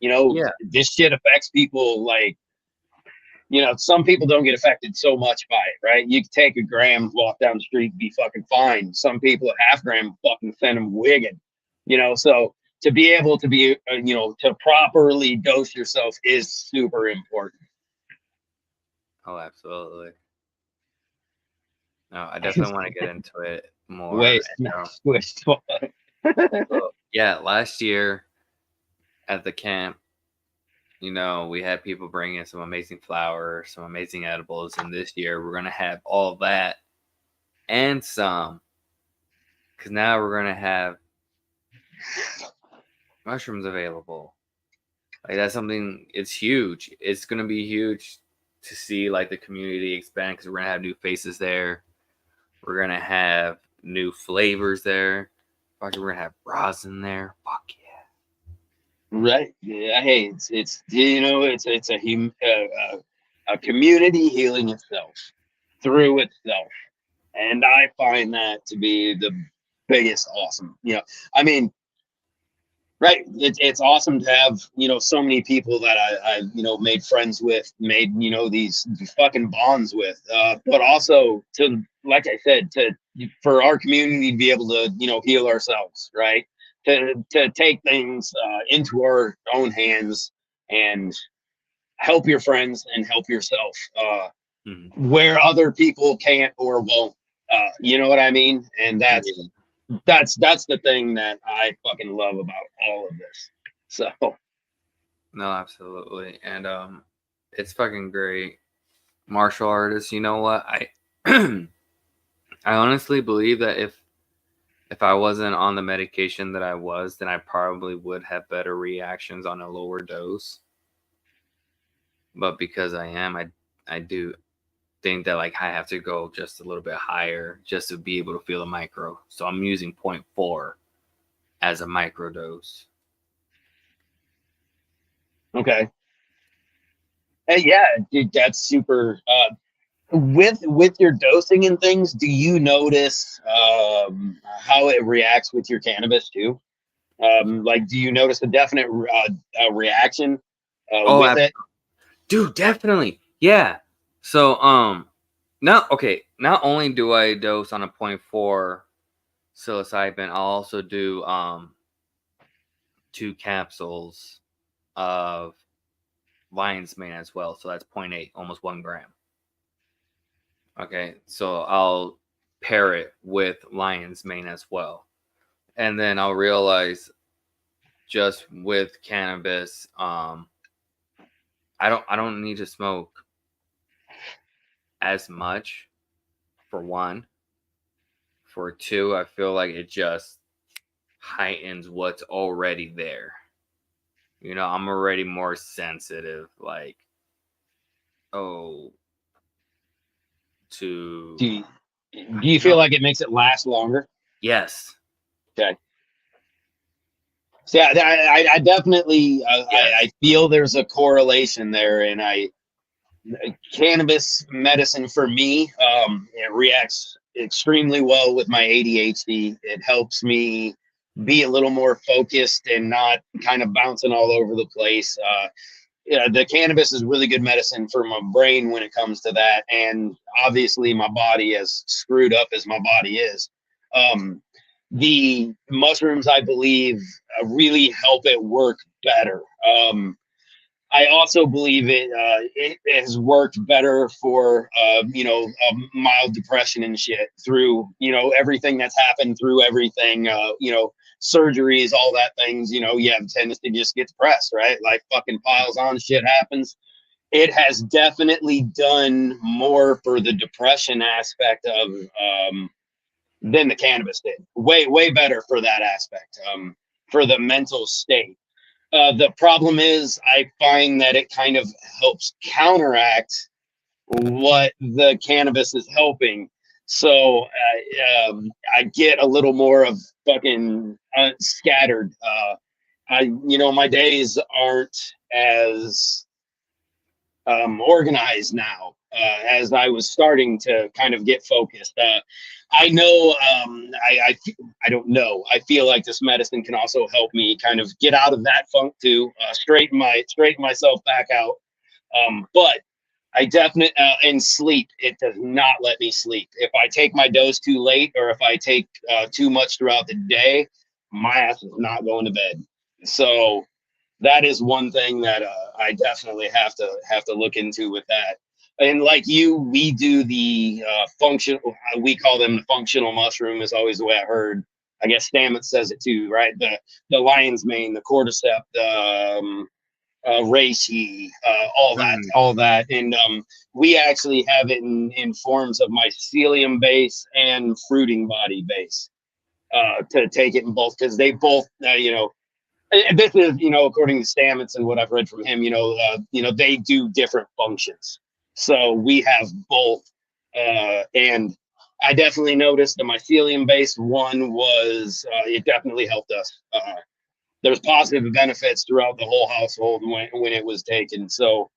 Yeah. This shit affects people like. Some people don't get affected so much by it, right? You can take a gram, walk down the street, be fucking fine. Some people, a half gram, fucking send them wigging. So to be able to be, to properly dose yourself is super important. Oh, absolutely. No, I definitely want to get into it more. Wait, So, yeah, last year at the camp, we had people bring in some amazing flour, some amazing edibles, and this year we're gonna have all that and some, because now we're gonna have mushrooms available. Like that's something. It's huge. It's gonna be huge to see like the community expand because we're gonna have new faces there. We're gonna have new flavors there. Fuck, we're gonna have rosin there. Fuck yeah. Right. Yeah. Hey, it's a community healing itself through itself. And I find that to be the biggest awesome. I mean, right. It's awesome to have, so many people that I made friends with, made, these fucking bonds with, but also to, like I said, for our community to be able to, heal ourselves, right. To take things into our own hands and help your friends and help yourself where other people can't or won't. You know what I mean? And that's the thing that I fucking love about all of this. So No, absolutely. And it's fucking great. Martial artists, you know what? I I honestly believe that if I wasn't on the medication that I was, then I probably would have better reactions on a lower dose. but because I do think that like I have to go just a little bit higher just to be able to feel the micro. So I'm using 0.4 as a micro dose. Okay. Yeah, dude, that's super. With your dosing and things, do you notice how it reacts with your cannabis too? Like, do you notice a definite reaction with it? Dude, definitely. Yeah. So not only do I dose on a 0.4 psilocybin, I'll also do 2 capsules of lion's mane as well. So that's 0.8, almost 1 gram. Okay, so I'll pair it with lion's mane as well. And then I'll realize just with cannabis, I don't need to smoke as much, for one. For two, I feel like it just heightens what's already there. You know, I'm already more sensitive, like, oh, to Do you feel like it makes it last longer? yes. Okay. So yeah, I definitely I feel there's a correlation there, and cannabis medicine for me, it reacts extremely well with my ADHD. It helps me be a little more focused and not kind of bouncing all over the place. Yeah, the cannabis is really good medicine for my brain when it comes to that, and obviously my body, as screwed up as my body is. The mushrooms, I believe, really help it work better. I also believe it has worked better for mild depression and shit through everything that's happened, through everything, surgeries, all that things. You have a tendency to just get depressed, right? Like fucking piles on, shit happens. It has definitely done more for the depression aspect of than the cannabis did. Way better for that aspect, for the mental state. The problem is I find that it kind of helps counteract what the cannabis is helping. So I get a little more of fucking scattered. My days aren't as organized now as I was starting to kind of get focused. I know, I don't know. I feel like this medicine can also help me kind of get out of that funk too, straighten myself back out. But I definitely and sleep. It does not let me sleep. If I take my dose too late, or if I take too much throughout the day, my ass is not going to bed. So that is one thing that I definitely have to look into with that. And like you, we do the functional. We call them the functional mushroom. Is always the way I heard. I guess Stamets says it too, right? The lion's mane, the cordyceps, the reishi, all that, and we actually have it in forms of mycelium base and fruiting body base to take it in both, because they both, and this is, according to Stamets and what I've read from him, they do different functions. So we have both, and I definitely noticed the mycelium based one was it definitely helped us. There's positive benefits throughout the whole household when it was taken. So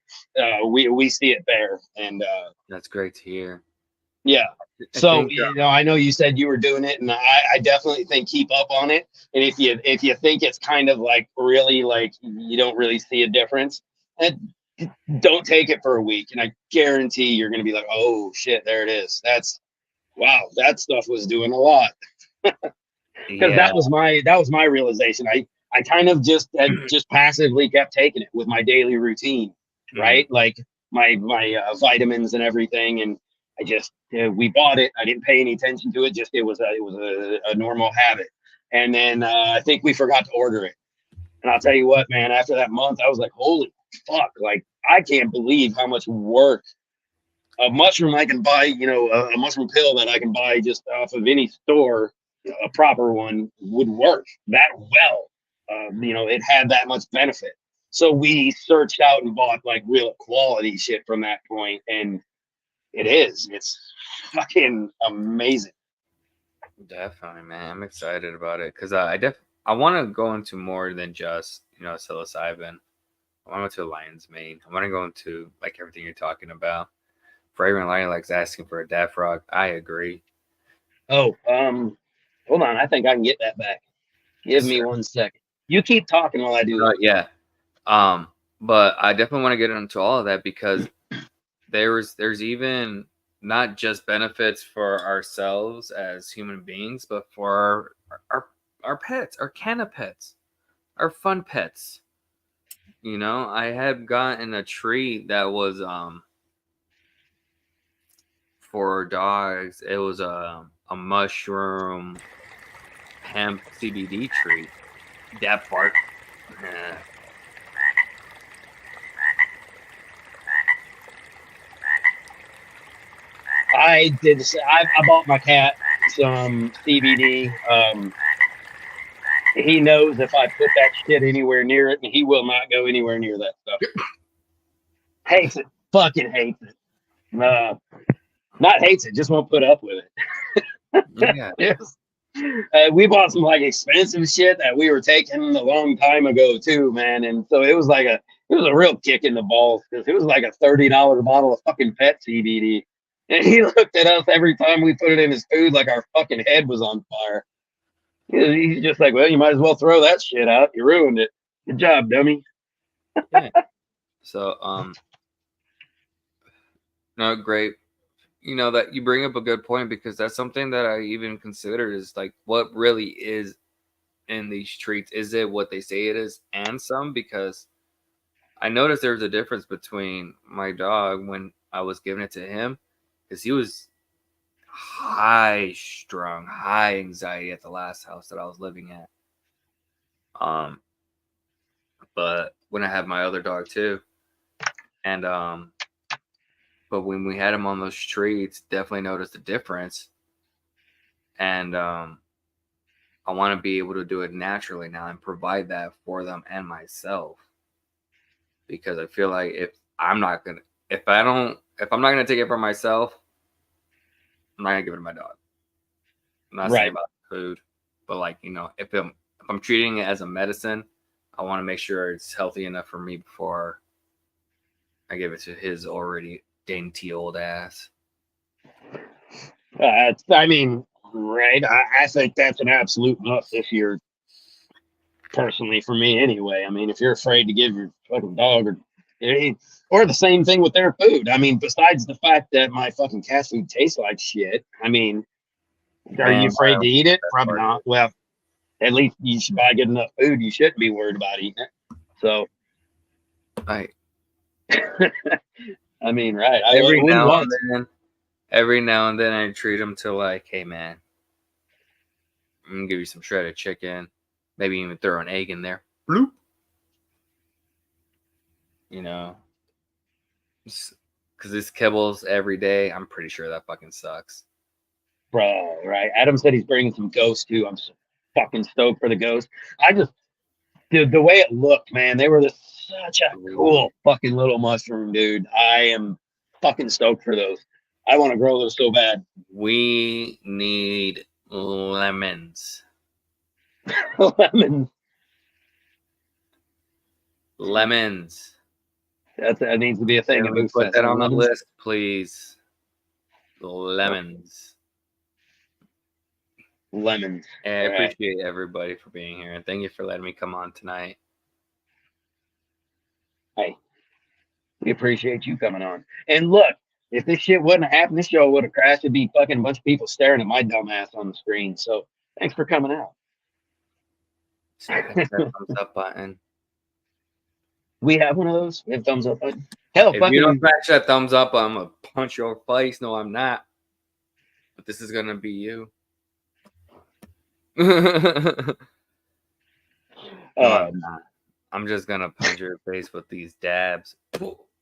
we see it there, and That's great to hear. yeah. So I know you said you were doing it, and I definitely think keep up on it. And if you think it's kind of like really like you don't really see a difference, don't take it for a week, and I guarantee you're gonna be like, oh shit, there it is. Wow, that stuff was doing a lot. Because that was my realization. I kind of just passively kept taking it with my daily routine, right? Like my vitamins and everything, and I just we bought it. I didn't pay any attention to it. Just it was a normal habit. And then I think we forgot to order it. And I'll tell you what, man. After that month, I was like, holy fuck! Like I can't believe how much work a mushroom I can buy. A mushroom pill that I can buy just off of any store, a proper one, would work that well. It had that much benefit. So we searched out and bought like real quality shit from that point, and it's fucking amazing. Definitely, man. I'm excited about it because I want to go into more than just psilocybin. I want to go to lion's mane. I want to go into like everything you're talking about. Fragrant lion likes asking for a dad frog. I agree. Oh, hold on. I think I can get that back. Give me 1 second. You keep talking while I do that. Yeah. But I definitely want to get into all of that because there's even not just benefits for ourselves as human beings, but for our pets, our canna pets, our fun pets. I had gotten a treat that was for dogs. It was a mushroom hemp CBD treat. That part. I did. I bought my cat some CBD. He knows if I put that shit anywhere near it, and he will not go anywhere near that stuff. Hates it. Fucking hates it. Not hates it, just won't put up with it. Yeah. Yes. We bought some like expensive shit that we were taking a long time ago too, man. And so it was a real kick in the balls because it was like a $30 bottle of fucking pet CBD. And he looked at us every time we put it in his food like our fucking head was on fire. He's just like, well, you might as well throw that shit out. You ruined it. Good job, dummy. Yeah. So, no, great. That you bring up a good point because that's something that I even considered is like what really is in these treats. Is it what they say it is and some? Because I noticed there was a difference between my dog when I was giving it to him because he was high strung, high anxiety at the last house that I was living at. But when I had my other dog too, and but when we had him on those treats, definitely noticed the difference. And I want to be able to do it naturally now and provide that for them and myself. Because I feel like if I'm not gonna take it for myself, I'm not gonna give it to my dog. I'm not saying about food, but like if I'm treating it as a medicine, I want to make sure it's healthy enough for me before I give it to his already dainty old ass. I mean, right. I think that's an absolute must if you're personally for me anyway. I mean, if you're afraid to give your fucking dog or the same thing with their food. I mean, besides the fact that my fucking cat food tastes like shit. I mean, are you afraid to eat it? Probably not. Well, at least you should buy good enough food. You shouldn't be worried about eating it. So, right. I mean, right. Every now and then I treat them to like, hey man, I'm gonna give you some shredded chicken, maybe even throw an egg in there. Bloop. Because this kibbles every day, I'm pretty sure that fucking sucks. Bro, right. Adam said he's bringing some ghosts too. I'm so fucking stoked for the ghost. The way it looked, man, they were such a cool fucking little mushroom, dude. I am fucking stoked for those. I want to grow those so bad. We need lemons. Lemons. That needs to be a thing. Can we put that on the list, please? Lemons. Lemons. And I appreciate everybody for being here, and thank you for letting me come on tonight. Hey, we appreciate you coming on. And look, if this shit wouldn't have happened, this show would have crashed. It'd be fucking a bunch of people staring at my dumb ass on the screen. So thanks for coming out. Smack that thumbs up button. We have one of those. We have thumbs up button. Hell, if you don't smash that thumbs up, I'm gonna punch your face. No, I'm not. But this is gonna be you. I'm just gonna punch your face with these dabs.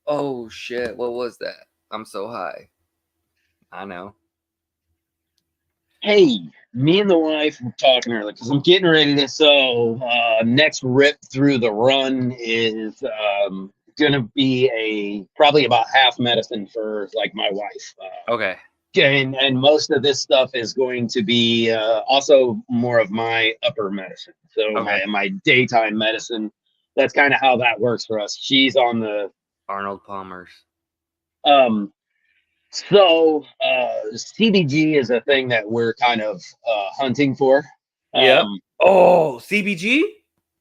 Oh shit! What was that? I'm so high. I know. Hey, me and the wife were talking earlier because I'm getting ready to. So next rip through the run is gonna be probably about half medicine for like my wife. Okay. And most of this stuff is going to be also more of my upper medicine. So Okay. my daytime medicine. That's kind of how that works for us. She's on the Arnold Palmer's. um so CBG is a thing that we're kind of hunting for. Yep. Um Oh, CBG?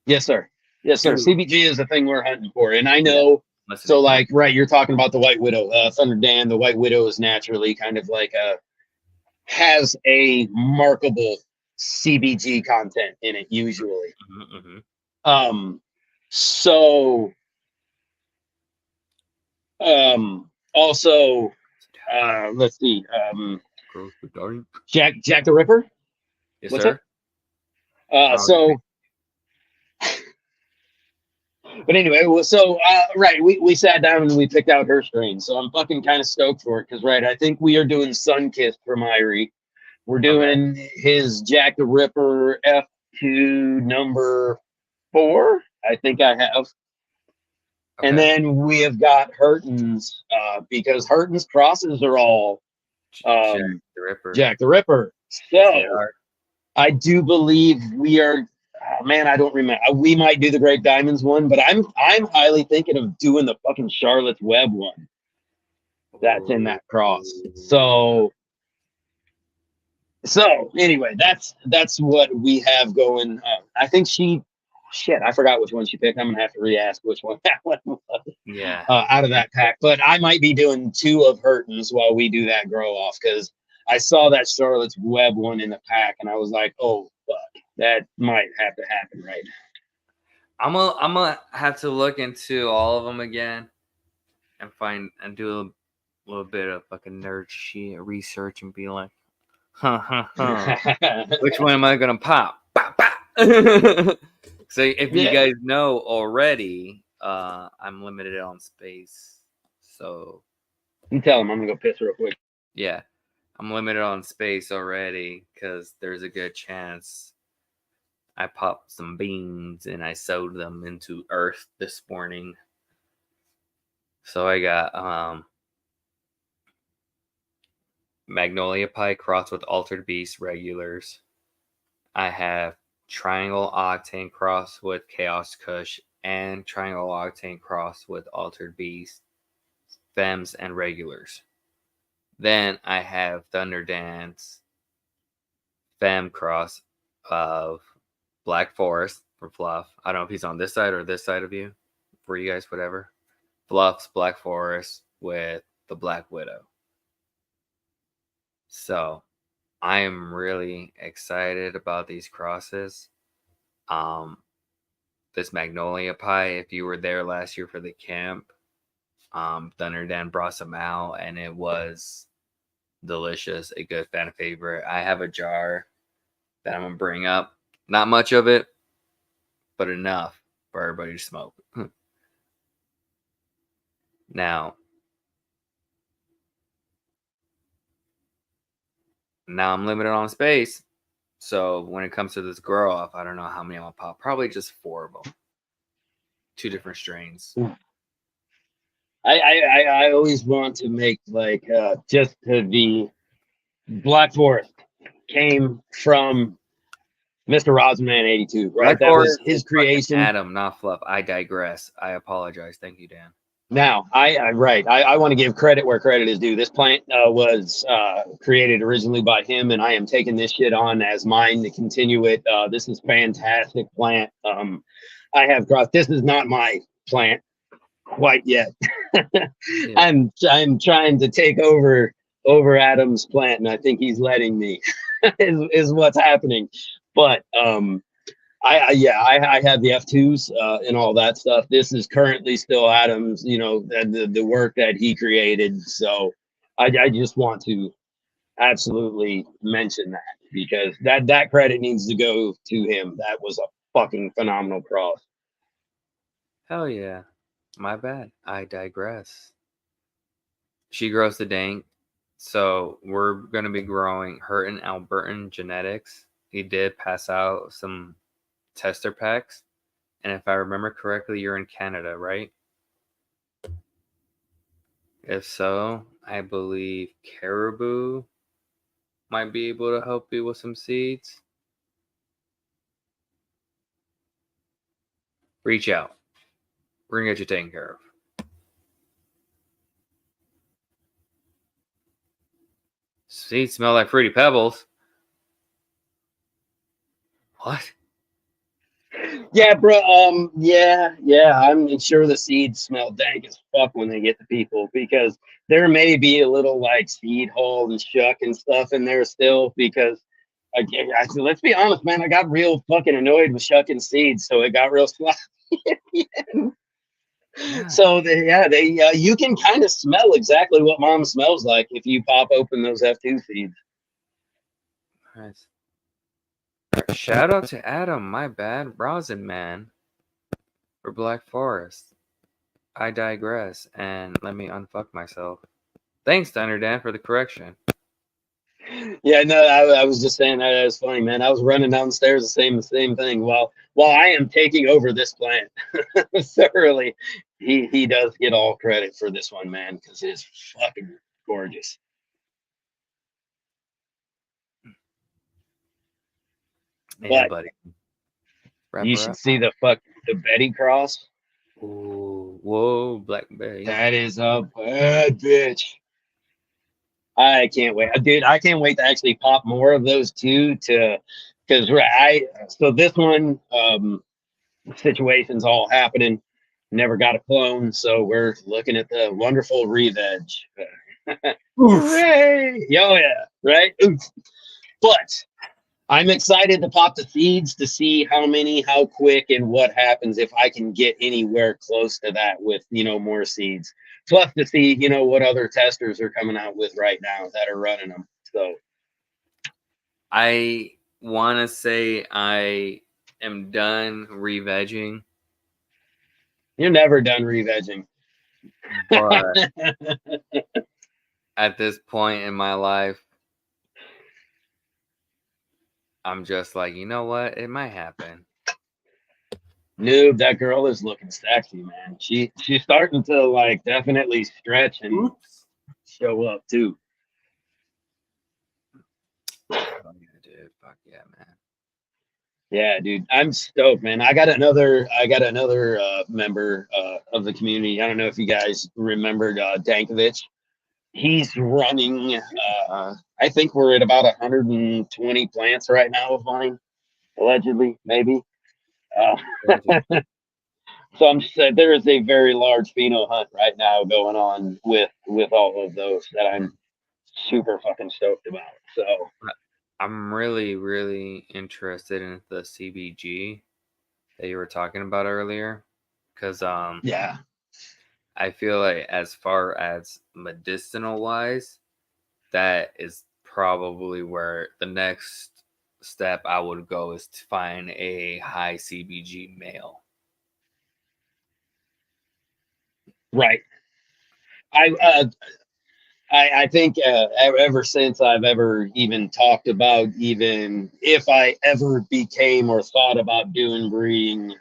yes sir. Yes sir. Dude. CBG is the thing we're hunting for. And I Yeah. know Listen so to like right, you're talking about the White Widow, Thunder Dan, the White Widow is naturally kind of like has a markable CBG content in it usually. Um, so also let's see, Jack the Ripper. Yes, What's sir. up? So but anyway, right, we sat down and we picked out her strain. So I'm fucking kind of stoked for it because right, I think we are doing Sunkissed for Myri. We're doing his Jack the Ripper F2 number 4. I think I have. And then we have got Hurton's because Hurton's crosses are all Jack the Ripper. Jack the Ripper. So I do believe we are. Oh, man, I don't remember. We might do the Great Diamonds one, but I'm highly thinking of doing the fucking Charlotte's Web one. That's in that cross. So anyway, that's what we have going. I think shit, I forgot which one she picked. I'm gonna have to re-ask which one that one was. Yeah. Out of that pack, but I might be doing 2 of Hurton's while we do that grow off because I saw that Charlotte's Web one in the pack and I was like, oh fuck, that might have to happen right now. I'm gonna have to look into all of them again and do a little bit of fucking nerd shit research and be like, which one am I gonna pop? Pop, pop. So if you guys know already, I'm limited on space. So you tell him I'm gonna go piss real quick. Yeah, I'm limited on space already because there's a good chance I popped some beans and I sowed them into earth this morning. So I got Magnolia Pie crossed with Altered Beast regulars. I have Triangle Octane crossed with Chaos Kush and Triangle Octane crossed with Altered Beast, Fems, and regulars. Then I have Thunder Dance Fem cross of Black Forest for Fluff. I don't know if he's on this side or this side of you. For you guys, whatever. Fluff's Black Forest with the Black Widow. So I am really excited about these crosses. This Magnolia Pie, if you were there last year for the camp, Thunder Dan brought some out and it was delicious, a good fan favorite. I have a jar that I'm gonna bring up. Not much of it, but enough for everybody to smoke. Now I'm limited on space. So when it comes to this grow off, I don't know how many I'm gonna pop. Probably just 4 of them. 2 different strains. I always want to make like just to be Black Forest came from Mr. Rosenman 82, right? Black That was Forest his is fucking creation. Adam, not Fluff. I digress. I apologize. Thank you, Dan. Now, I want to give credit where credit is due. This plant was created originally by him, and I am taking this shit on as mine to continue it. This is fantastic plant. I have crossed. This is not my plant quite yet. I'm trying to take over Adam's plant, and I think he's letting me. is what's happening. But I have the F2s and all that stuff. This is currently still Adam's, the work that he created. So I just want to absolutely mention that because that credit needs to go to him. That was a fucking phenomenal cross. Hell yeah. My bad. I digress. She grows the dank. So we're going to be growing Hurt Albertan Genetics. He did pass out some tester packs. And if I remember correctly, you're in Canada, right? If so, I believe Cariboo might be able to help you with some seeds. Reach out. We're going to get you taken care of. Seeds smell like Fruity Pebbles. What? Yeah, bro. Yeah. I'm sure the seeds smell dank as fuck when they get to people because there may be a little like seed hull and shuck and stuff in there still. Because I said, let's be honest, man. I got real fucking annoyed with shucking seeds, so it got real sloppy. Yeah. So you can kind of smell exactly what mom smells like if you pop open those F2 seeds. Nice. Shout out to Adam, my bad, Rosin Man, for Black Forest. I digress, and let me unfuck myself. Thanks, Thunder Dan, for the correction. Yeah, no, I was just saying that was funny, man. I was running downstairs the same thing while I am taking over this plant thoroughly. He does get all credit for this one, man, because it's fucking gorgeous. Yeah, But buddy. you should see the Betty cross. Ooh, whoa, Blackberry. That is a bad bitch. I can't wait, dude. I can't wait to actually pop more of those too. So this one situation's all happening. Never got a clone, so we're looking at the wonderful re-veg. Hooray! Oh yeah, right. Oof. But I'm excited to pop the seeds to see how quick, and what happens if I can get anywhere close to that with more seeds. Plus to see what other testers are coming out with right now that are running them. So I want to say I am done re-vegging. You're never done re-vegging. But at this point in my life, I'm just like, you know what? It might happen. Noob, that girl is looking sexy, man. She's starting to like definitely stretch and show up too. Oh, yeah, dude. Fuck yeah, man. Yeah, dude, I'm stoked, man. I got another member of the community. I don't know if you guys remembered Dankovich. He's running. I think we're at about 120 plants right now of mine, allegedly, maybe. So I'm just saying there is a very large pheno hunt right now going on with all of those that I'm super fucking stoked about. So I'm really, really interested in the CBG that you were talking about earlier, because yeah, I feel like as far as medicinal wise, that is probably where the next step I would go is to find a high CBG male. right. I think ever since I've ever even talked about, even if I ever became or thought about doing breeding,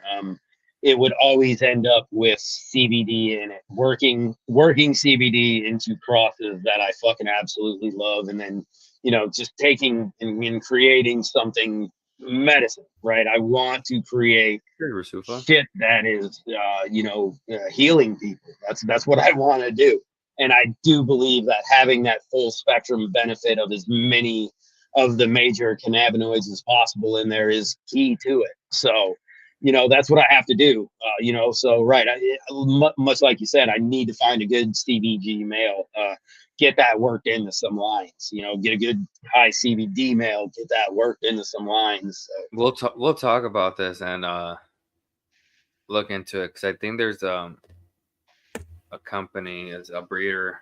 it would always end up with CBD in it, working CBD into crosses that I fucking absolutely love, and then just taking and creating something medicine, right? I want to create shit that is healing people. That's what I want to do. And I do believe that having that full spectrum benefit of as many of the major cannabinoids as possible in there is key to it. So, that's what I have to do. So right, much like you said, I need to find a good CBG male, get that worked into some lines. Get a good high CBD male, get that worked into some lines. So. We'll talk about this and look into it, because I think there's a company, as a breeder,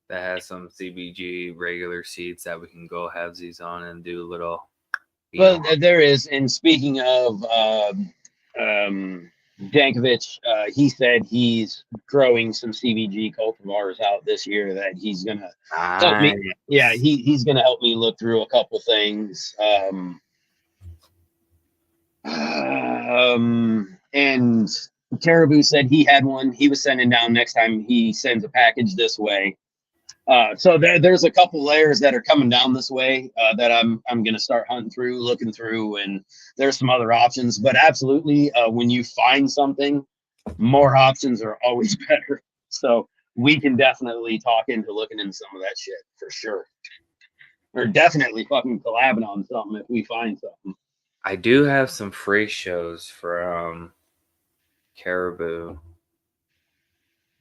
that has some CBG regular seeds that we can go have these on and do a little. Well, there is. And speaking of Dankovich, he said he's growing some CBG cultivars out this year that he's gonna help me. Nice. Yeah, he's gonna help me look through a couple things. And Caribou said he had one he was sending down next time he sends a package this way. So there's a couple layers that are coming down this way that I'm gonna start hunting through, looking through, and there's some other options. But absolutely, when you find something, more options are always better. So we can definitely talk into looking into some of that shit for sure. We're definitely fucking collabing on something if we find something. I do have some free shows from Caribou,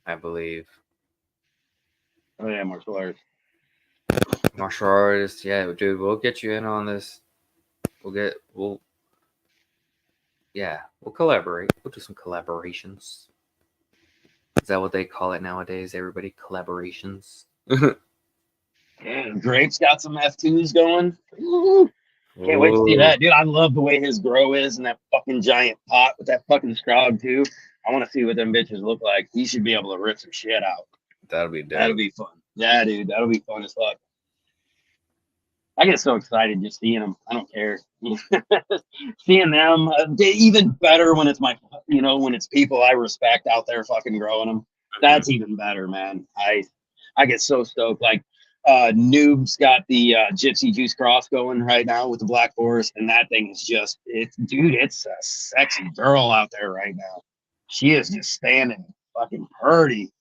I believe. Oh yeah, martial arts. Martial artist, yeah, dude, we'll get you in on this. We'll collaborate. We'll do some collaborations. Is that what they call it nowadays? Everybody, collaborations. Yeah, Drake's got some F2s going. Ooh. Can't wait to see that, dude. I love the way his grow is in that fucking giant pot with that fucking scrog too. I want to see what them bitches look like. He should be able to rip some shit out. That'll be dope. That'll be fun. Yeah, dude, that'll be fun as fuck. I get so excited just seeing them. I don't care. Seeing them, even better when it's when it's people I respect out there fucking growing them. That's even better, man. I get so stoked. Like, Noob's got the Gypsy Juice Cross going right now with the Black Forest, and that thing is it's a sexy girl out there right now. She is just standing fucking pretty.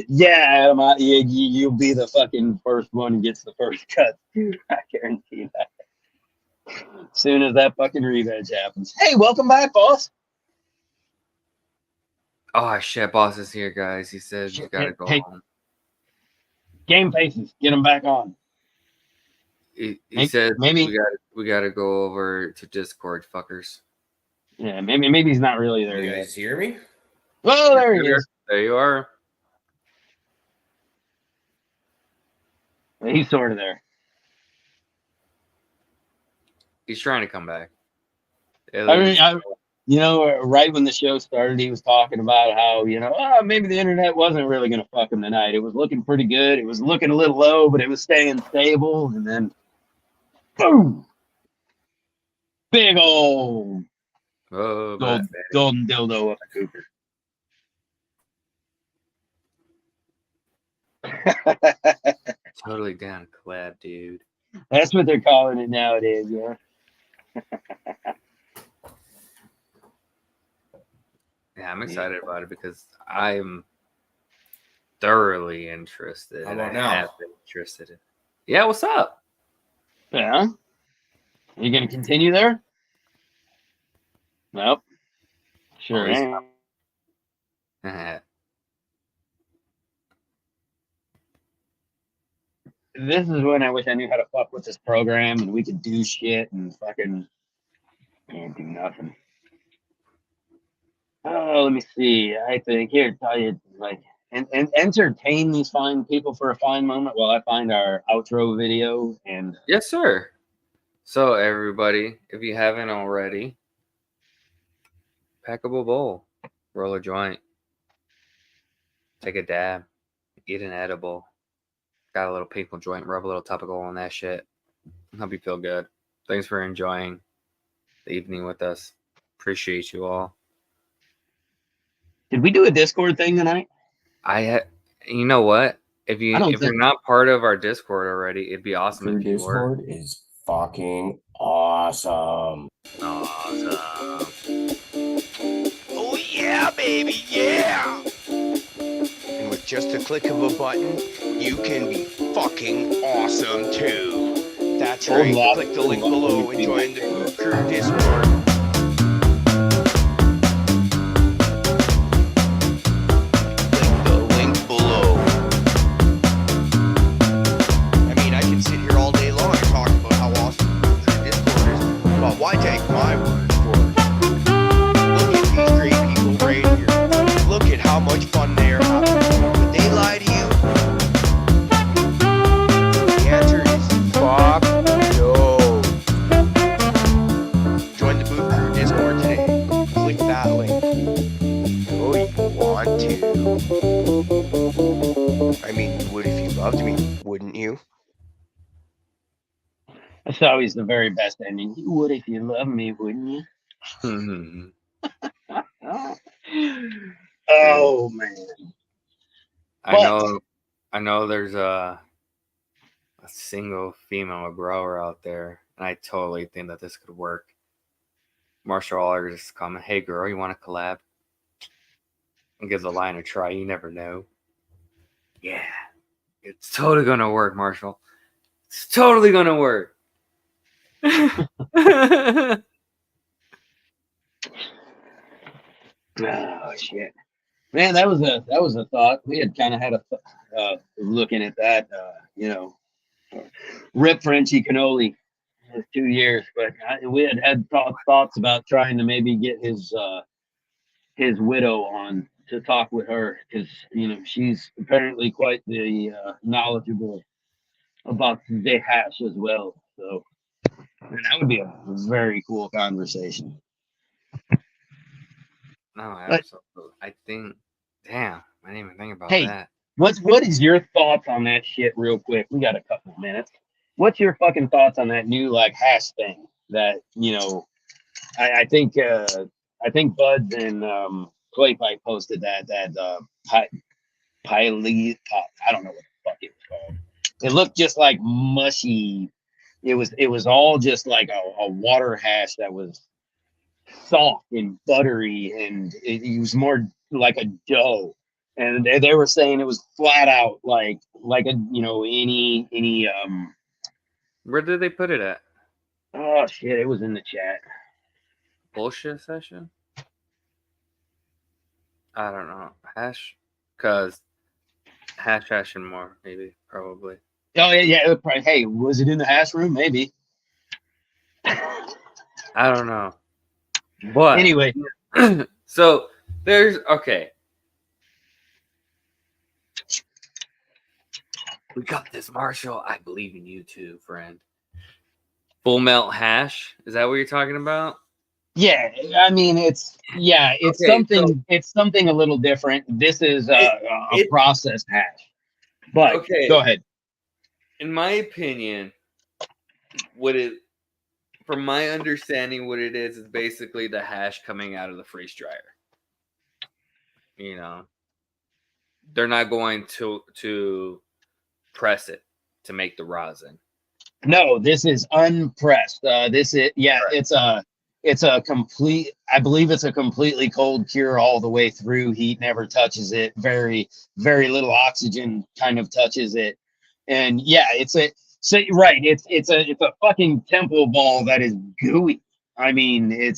Yeah, Adam, you'll be the fucking first one who gets the first cut, dude. I guarantee that. As soon as that fucking revenge happens. Hey, welcome back, boss. Oh shit, boss is here, guys. He says you gotta go home. Game faces, get him back on. He said maybe we gotta go over to Discord, fuckers. Yeah, maybe he's not really there You yet. guys hear me? Oh, there he is. There you are. He's sort of there. He's trying to come back. Right when the show started, he was talking about how, maybe the internet wasn't really going to fuck him tonight. It was looking pretty good. It was looking a little low, but it was staying stable. And then, boom! Big old golden dildo up a cooper. Totally down collab, dude. That's what they're calling it nowadays, yeah. Yeah, I'm excited about it because I'm thoroughly interested. How about I now? have been interested in. Yeah, what's up? Yeah. Are you going to continue there? Nope. Sure ain't. This is when I wish I knew how to fuck with this program and we could do shit and fucking can't do nothing. Oh, let me see. I think here, tell you, like, and entertain these fine people for a fine moment while I find our outro video. And yes, sir. So, everybody, if you haven't already, packable bowl, roll a joint, take a dab, eat an edible. Got a little painful joint, rub a little topical on that shit. Hope you feel good. Thanks for enjoying the evening with us. Appreciate you all. Did we do a Discord thing tonight? You know what? If you're not part of our Discord already, it'd be awesome if you were. Discord is fucking awesome. Awesome. Oh yeah, baby, yeah! And with just a click of a button, you can be fucking awesome too. That's right. Click the link below and join the Food Crew Discord. Why take my word for it? Look at these great people right here. Look at how much fun they are having. Would they lie to you? The answer is fuck I mean, you would if you loved me, wouldn't you? That's always the very best ending. You would if you loved me, wouldn't you? Oh man. I know there's a single female grower out there, and I totally think that this could work. Marshall Aller just comment, "Hey girl, you want to collab?" And gives the line a try. You never know. Yeah, it's totally gonna work, Marshall. It's totally gonna work. Oh shit, man, that was a thought. We had kind of had a looking at that, rip Frenchie Cannoli. It was 2 years, but we had thoughts about trying to maybe get his widow on to talk with her, because she's apparently quite the knowledgeable about the hash as well. So and that would be a very cool conversation. No, absolutely. I think, damn, I didn't even think about Hey, that. what is your thoughts on that shit real quick? We got a couple of minutes. What's your fucking thoughts on that new hash thing that, I think Buds and Clay Pipe posted that I don't know what the fuck it was called. It looked just like mushy. It was all just like a water hash that was soft and buttery, and it was more like a dough. And they were saying it was flat out like a any Where did they put it at? oh shit, it was in the chat. Bullshit session? I don't know. Hash? Because hash and more, maybe, probably. Oh yeah. Probably, hey, was it in the hash room? Maybe. I don't know. But Anyway, so there's okay. We got this, Marshall. I believe in you too, friend. Full melt hash. Is that what you're talking about? yeah, I mean it's Okay, something it's something a little different. This is a processed hash. But okay, go ahead. In my opinion, from my understanding, what it is basically the hash coming out of the freeze dryer. They're not going to press it to make the rosin. No, this is unpressed. This is it's a complete. I believe it's a completely cold cure all the way through. Heat never touches it. Very very little oxygen kind of touches it, and it's a fucking temple ball that is gooey. I mean, it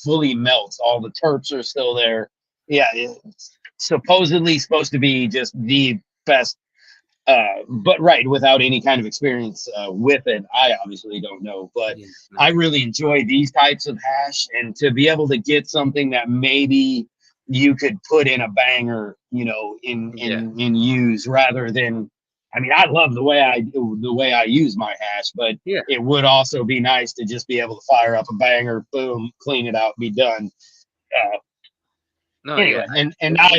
fully melts. All the terps are still there. Yeah, it's supposedly supposed to be just the best. But without any kind of experience with it, I obviously don't know. But I really enjoy these types of hash, and to be able to get something that maybe you could put in a banger, in use rather than. I mean, I love the way I use my hash, but it would also be nice to just be able to fire up a banger, boom, clean it out, be done. Anyway, and I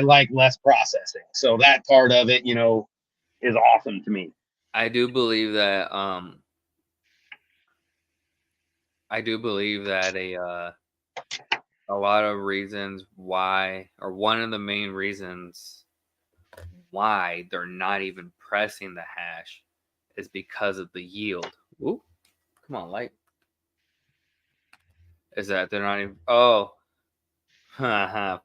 like less processing, so that part of it, is awesome to me. I do believe that a lot of reasons why, or one of the main reasons why they're not even pressing the hash is because of the yield. Ooh, come on, light. Is that they're not even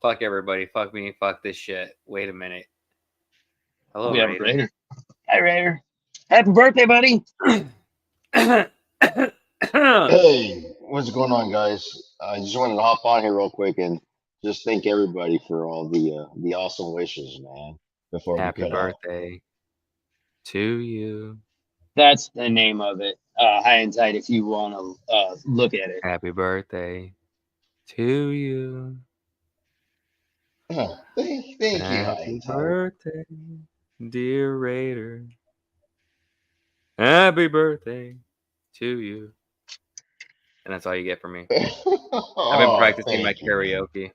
fuck everybody, fuck me, fuck this shit. Wait a minute. Hello, We have Raider. Raider. Hi, Raider. Happy birthday, buddy. Hey, what's going on, guys? I just wanted to hop on here real quick and just thank everybody for all the awesome wishes, man. Before Happy we cut out. birthday to you. That's the name of it. High and tight. If you want to look at it. Happy birthday to you. Oh, thank you, Happy birthday, dear Raider. Happy birthday to you. And that's all you get from me. I've been practicing my karaoke.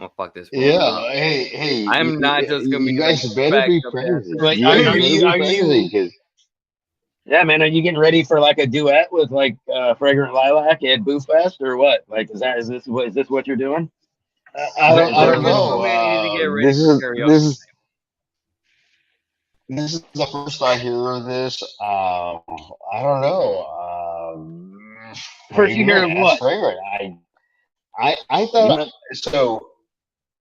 Oh fuck this phone Yeah. up. Hey, I'm not just gonna you be like guys better back be up crazy. answer. Wait, You guys are better you be are crazy you? because Yeah, man. Are you getting ready for like a duet with like Fragrant Lilac at Boo Fest or what? Like, is this what you're doing? I don't Is I there don't a Marcus good? told know. me I need to get ready This for is karaoke. this is this is the first I hear of this. I don't know. First, you hear Fragrant, of ask what? Fragrant. I You thought know, so.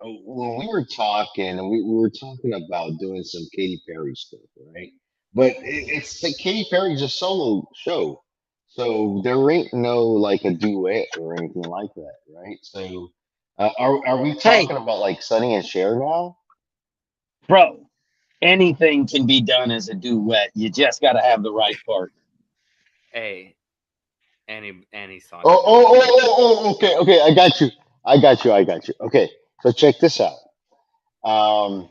When we were talking, we were talking about doing some Katy Perry stuff, right? But it's the Katy Perry's a solo show, so there ain't no like a duet or anything like that, right? So, are we hey, talking about like Sonny and Cher now? bro, anything can be done as a duet. You just got to have the right partner. Hey, any song Oh, can be done. okay, okay, I got you. Okay, so check this out. Um,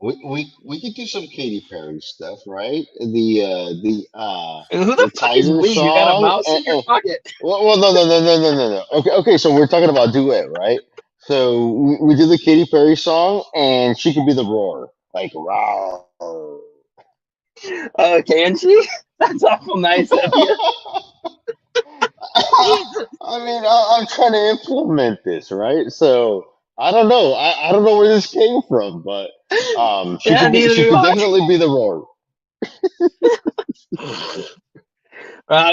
we could do some Katy Perry stuff, right? And who the The fuck is Tiger we? You got a song. mouse in your pocket? Well, no. Okay. So we're talking about duet, right? So we do the Katy Perry song, and she could be the roar, like wow. Can she? That's awful nice of you. Jesus. I mean, I'm trying to implement this, right? So I don't know. I don't know where this came from, but Yeah, neither she do could I. definitely be the roar.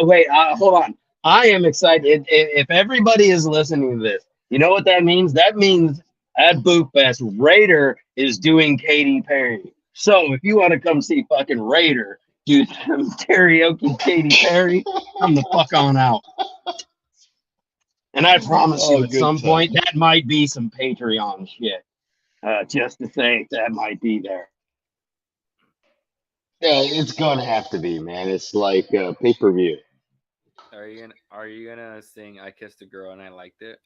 Wait, hold on. I am excited. If everybody is listening to this, you know what that means? That means at Boo Fest, Raider is doing Katy Perry. So if you want to come see fucking Raider do some karaoke Katy Perry, come the fuck on out. And I promise Oh, you, at good some point, time. that might be some Patreon shit. Just to say that might be there. Yeah, it's gonna have to be, man. It's like pay per view. Are you gonna sing "I Kissed a Girl and I Liked It"?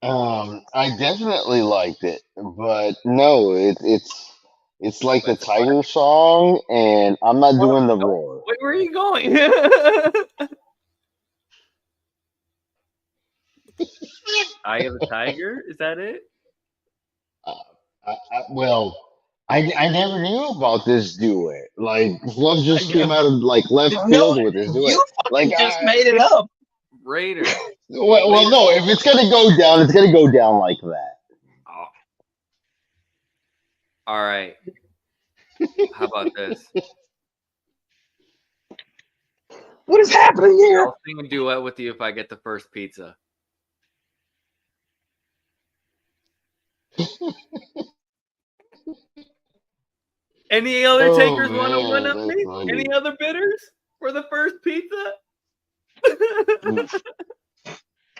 I definitely liked it, but no, it's like the That's why. Tiger song, and I'm not Oh, doing the no. roar. Wait, where are you going? Eye of the Tiger? Is that it? Uh, well, I never knew about this duet. Like Love just came out of like left No, field with this duet. you Like fucking just made it up. Raider. well, no, if it's gonna go down, it's gonna go down like that. Oh. All right. How about this? What is happening here? I'll sing a duet with you if I get the first pizza. Any other Oh takers want to one man, up that's me? funny. Any other bidders for the first pizza?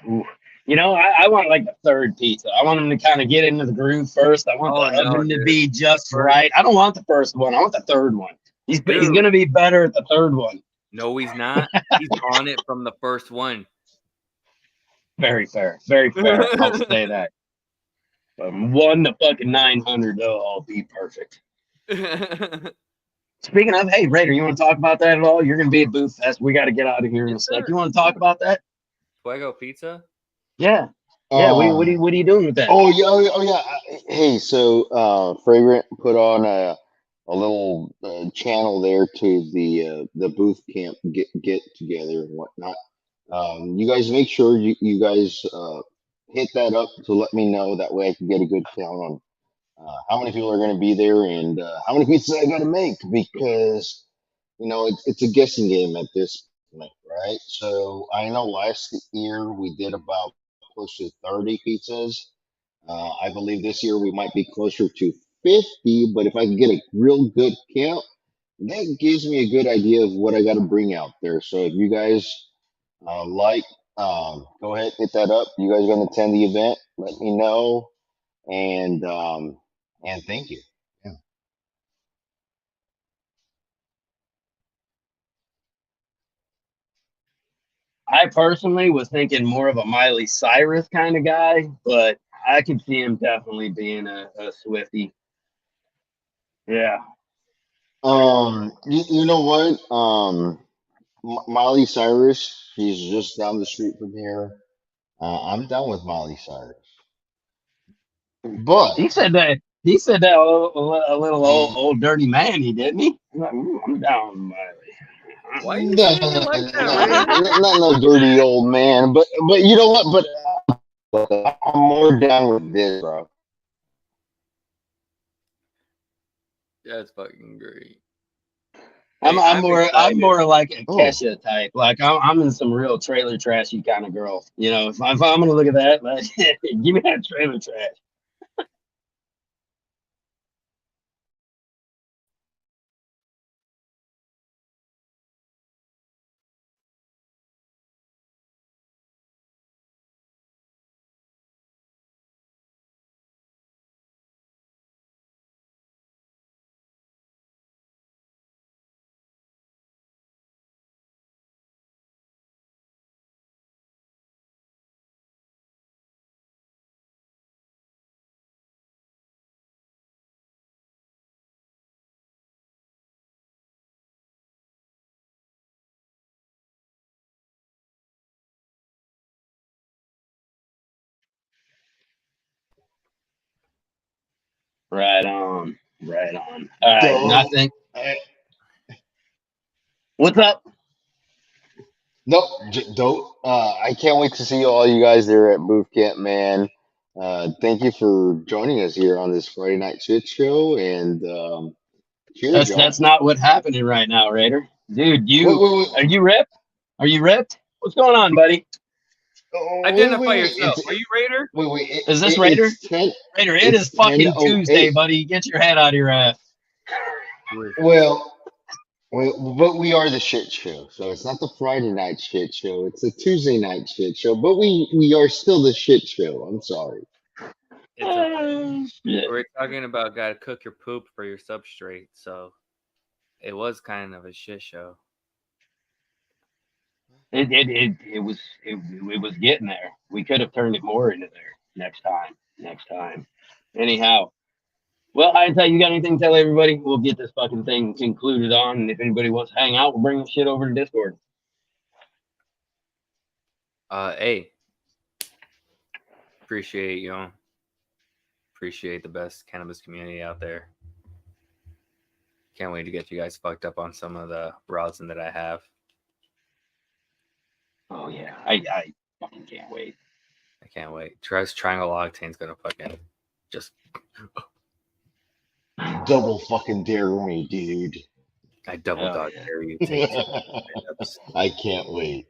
Ooh. You know, I want like the third pizza. I want them to kind of get into the groove first. I want Oh, the no, oven to dude. be just First- right. I don't want the first one. I want the third one. He's Dude. going to be better at the third one. No, he's not. He's on it from the first one. Very fair. Very fair. I'll say that. From 1 to fucking 900, they'll all be perfect. Speaking of, hey, Raider, you want to talk about that at all? You're going to be at Booth Fest. We got to get out of here in a Yes, sec. sir. You want to talk about that? Fuego pizza? Yeah. Yeah. What Um, are you doing with that? oh yeah. Hey, so Fragrant put on a little channel there to the booth camp get together and whatnot. You guys make sure you guys hit that up to let me know. That way I can get a good count on how many people are going to be there and how many pizzas I got to make because it's a guessing game at this point, right? So I know last year we did about close to 30 pizzas. I believe this year we might be closer to 50, but if I can get a real good count, that gives me a good idea of what I got to bring out there. So if you guys like, go ahead, hit that up. You guys going to attend the event? Let me know, and thank you. Yeah. I personally was thinking more of a Miley Cyrus kind of guy, but I could see him definitely being a Swiftie. Yeah. You know what? Miley Cyrus, she's just down the street from here. I'm done with Molly Cyrus. But He said that. He said that a little old dirty man. He didn't he? I'm, like, I'm down with Miley. Why are you no, saying it like that, Ray? not no dirty old man. But you know what? But I'm more down with this, bro. That's fucking great. I'm excited. more like a Oh. Kesha type. Like I'm in some real trailer trashy kind of girl. You know, if I'm gonna look at that, like, give me that trailer trash. Right on, right on. All right, Dope. nothing. What's up? Nope, dope. I can't wait to see all you guys there at Booth Camp, man. Thank you for joining us here on this Friday night shit show, and cheers, y'all. That's not what's happening right now, Raider. Dude, Wait. are you ripped? Are you ripped? What's going on, buddy? Identify yourself. Are you Raider? Wait. Is this Raider? It's Raider, it is fucking 10:08. Tuesday, buddy. Get your head out of your ass. Well, but we are the shit show, so it's not the Friday night shit show. It's the Tuesday night shit show, but we are still the shit show. I'm sorry. It's okay. Shit. We're talking about gotta cook your poop for your substrate, so it was kind of a shit show. It was getting there. We could have turned it more into there next time. Anyhow, well, I tell you got anything to tell everybody? We'll get this fucking thing concluded on, and if anybody wants to hang out, we'll bring the shit over to Discord. Hey, appreciate you. Appreciate the best cannabis community out there. Can't wait to get you guys fucked up on some of the rosin that I have. Oh yeah, I fucking can't wait. I can't wait. Triangle Octane's gonna fucking just Double fucking dare me, dude. I double dog yeah. dare you. Take I can't wait.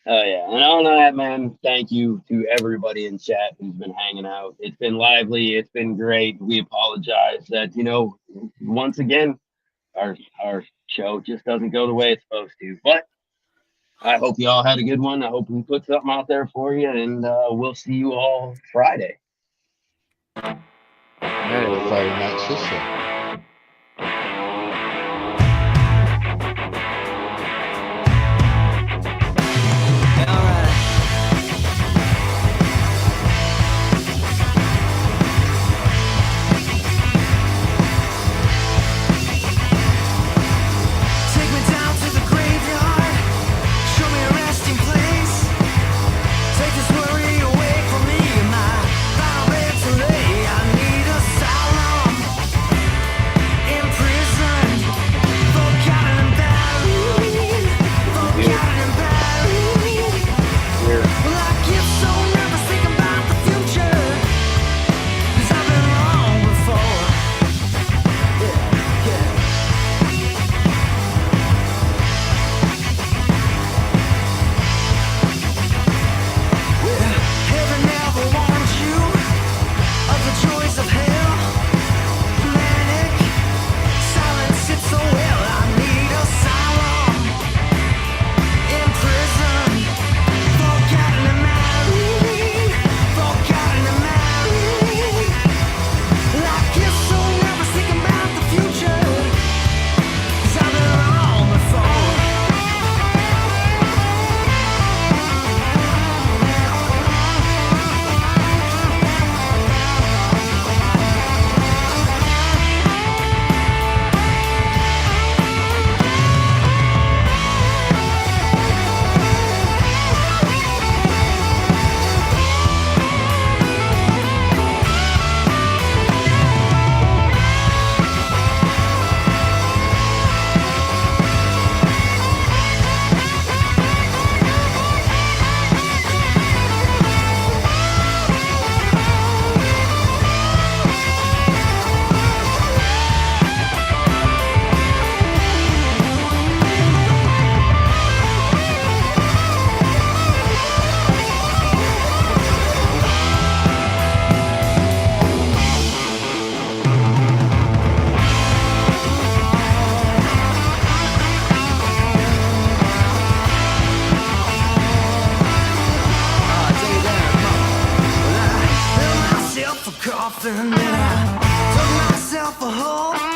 Oh yeah, and on that, man, thank you to everybody in chat who's been hanging out. It's been lively. It's been great. We apologize that, you know, once again, our show just doesn't go the way it's supposed to. But I hope you all had a good one. I hope we put something out there for you, and we'll see you all Friday. Friday night shit show. often, and I dug myself a hole.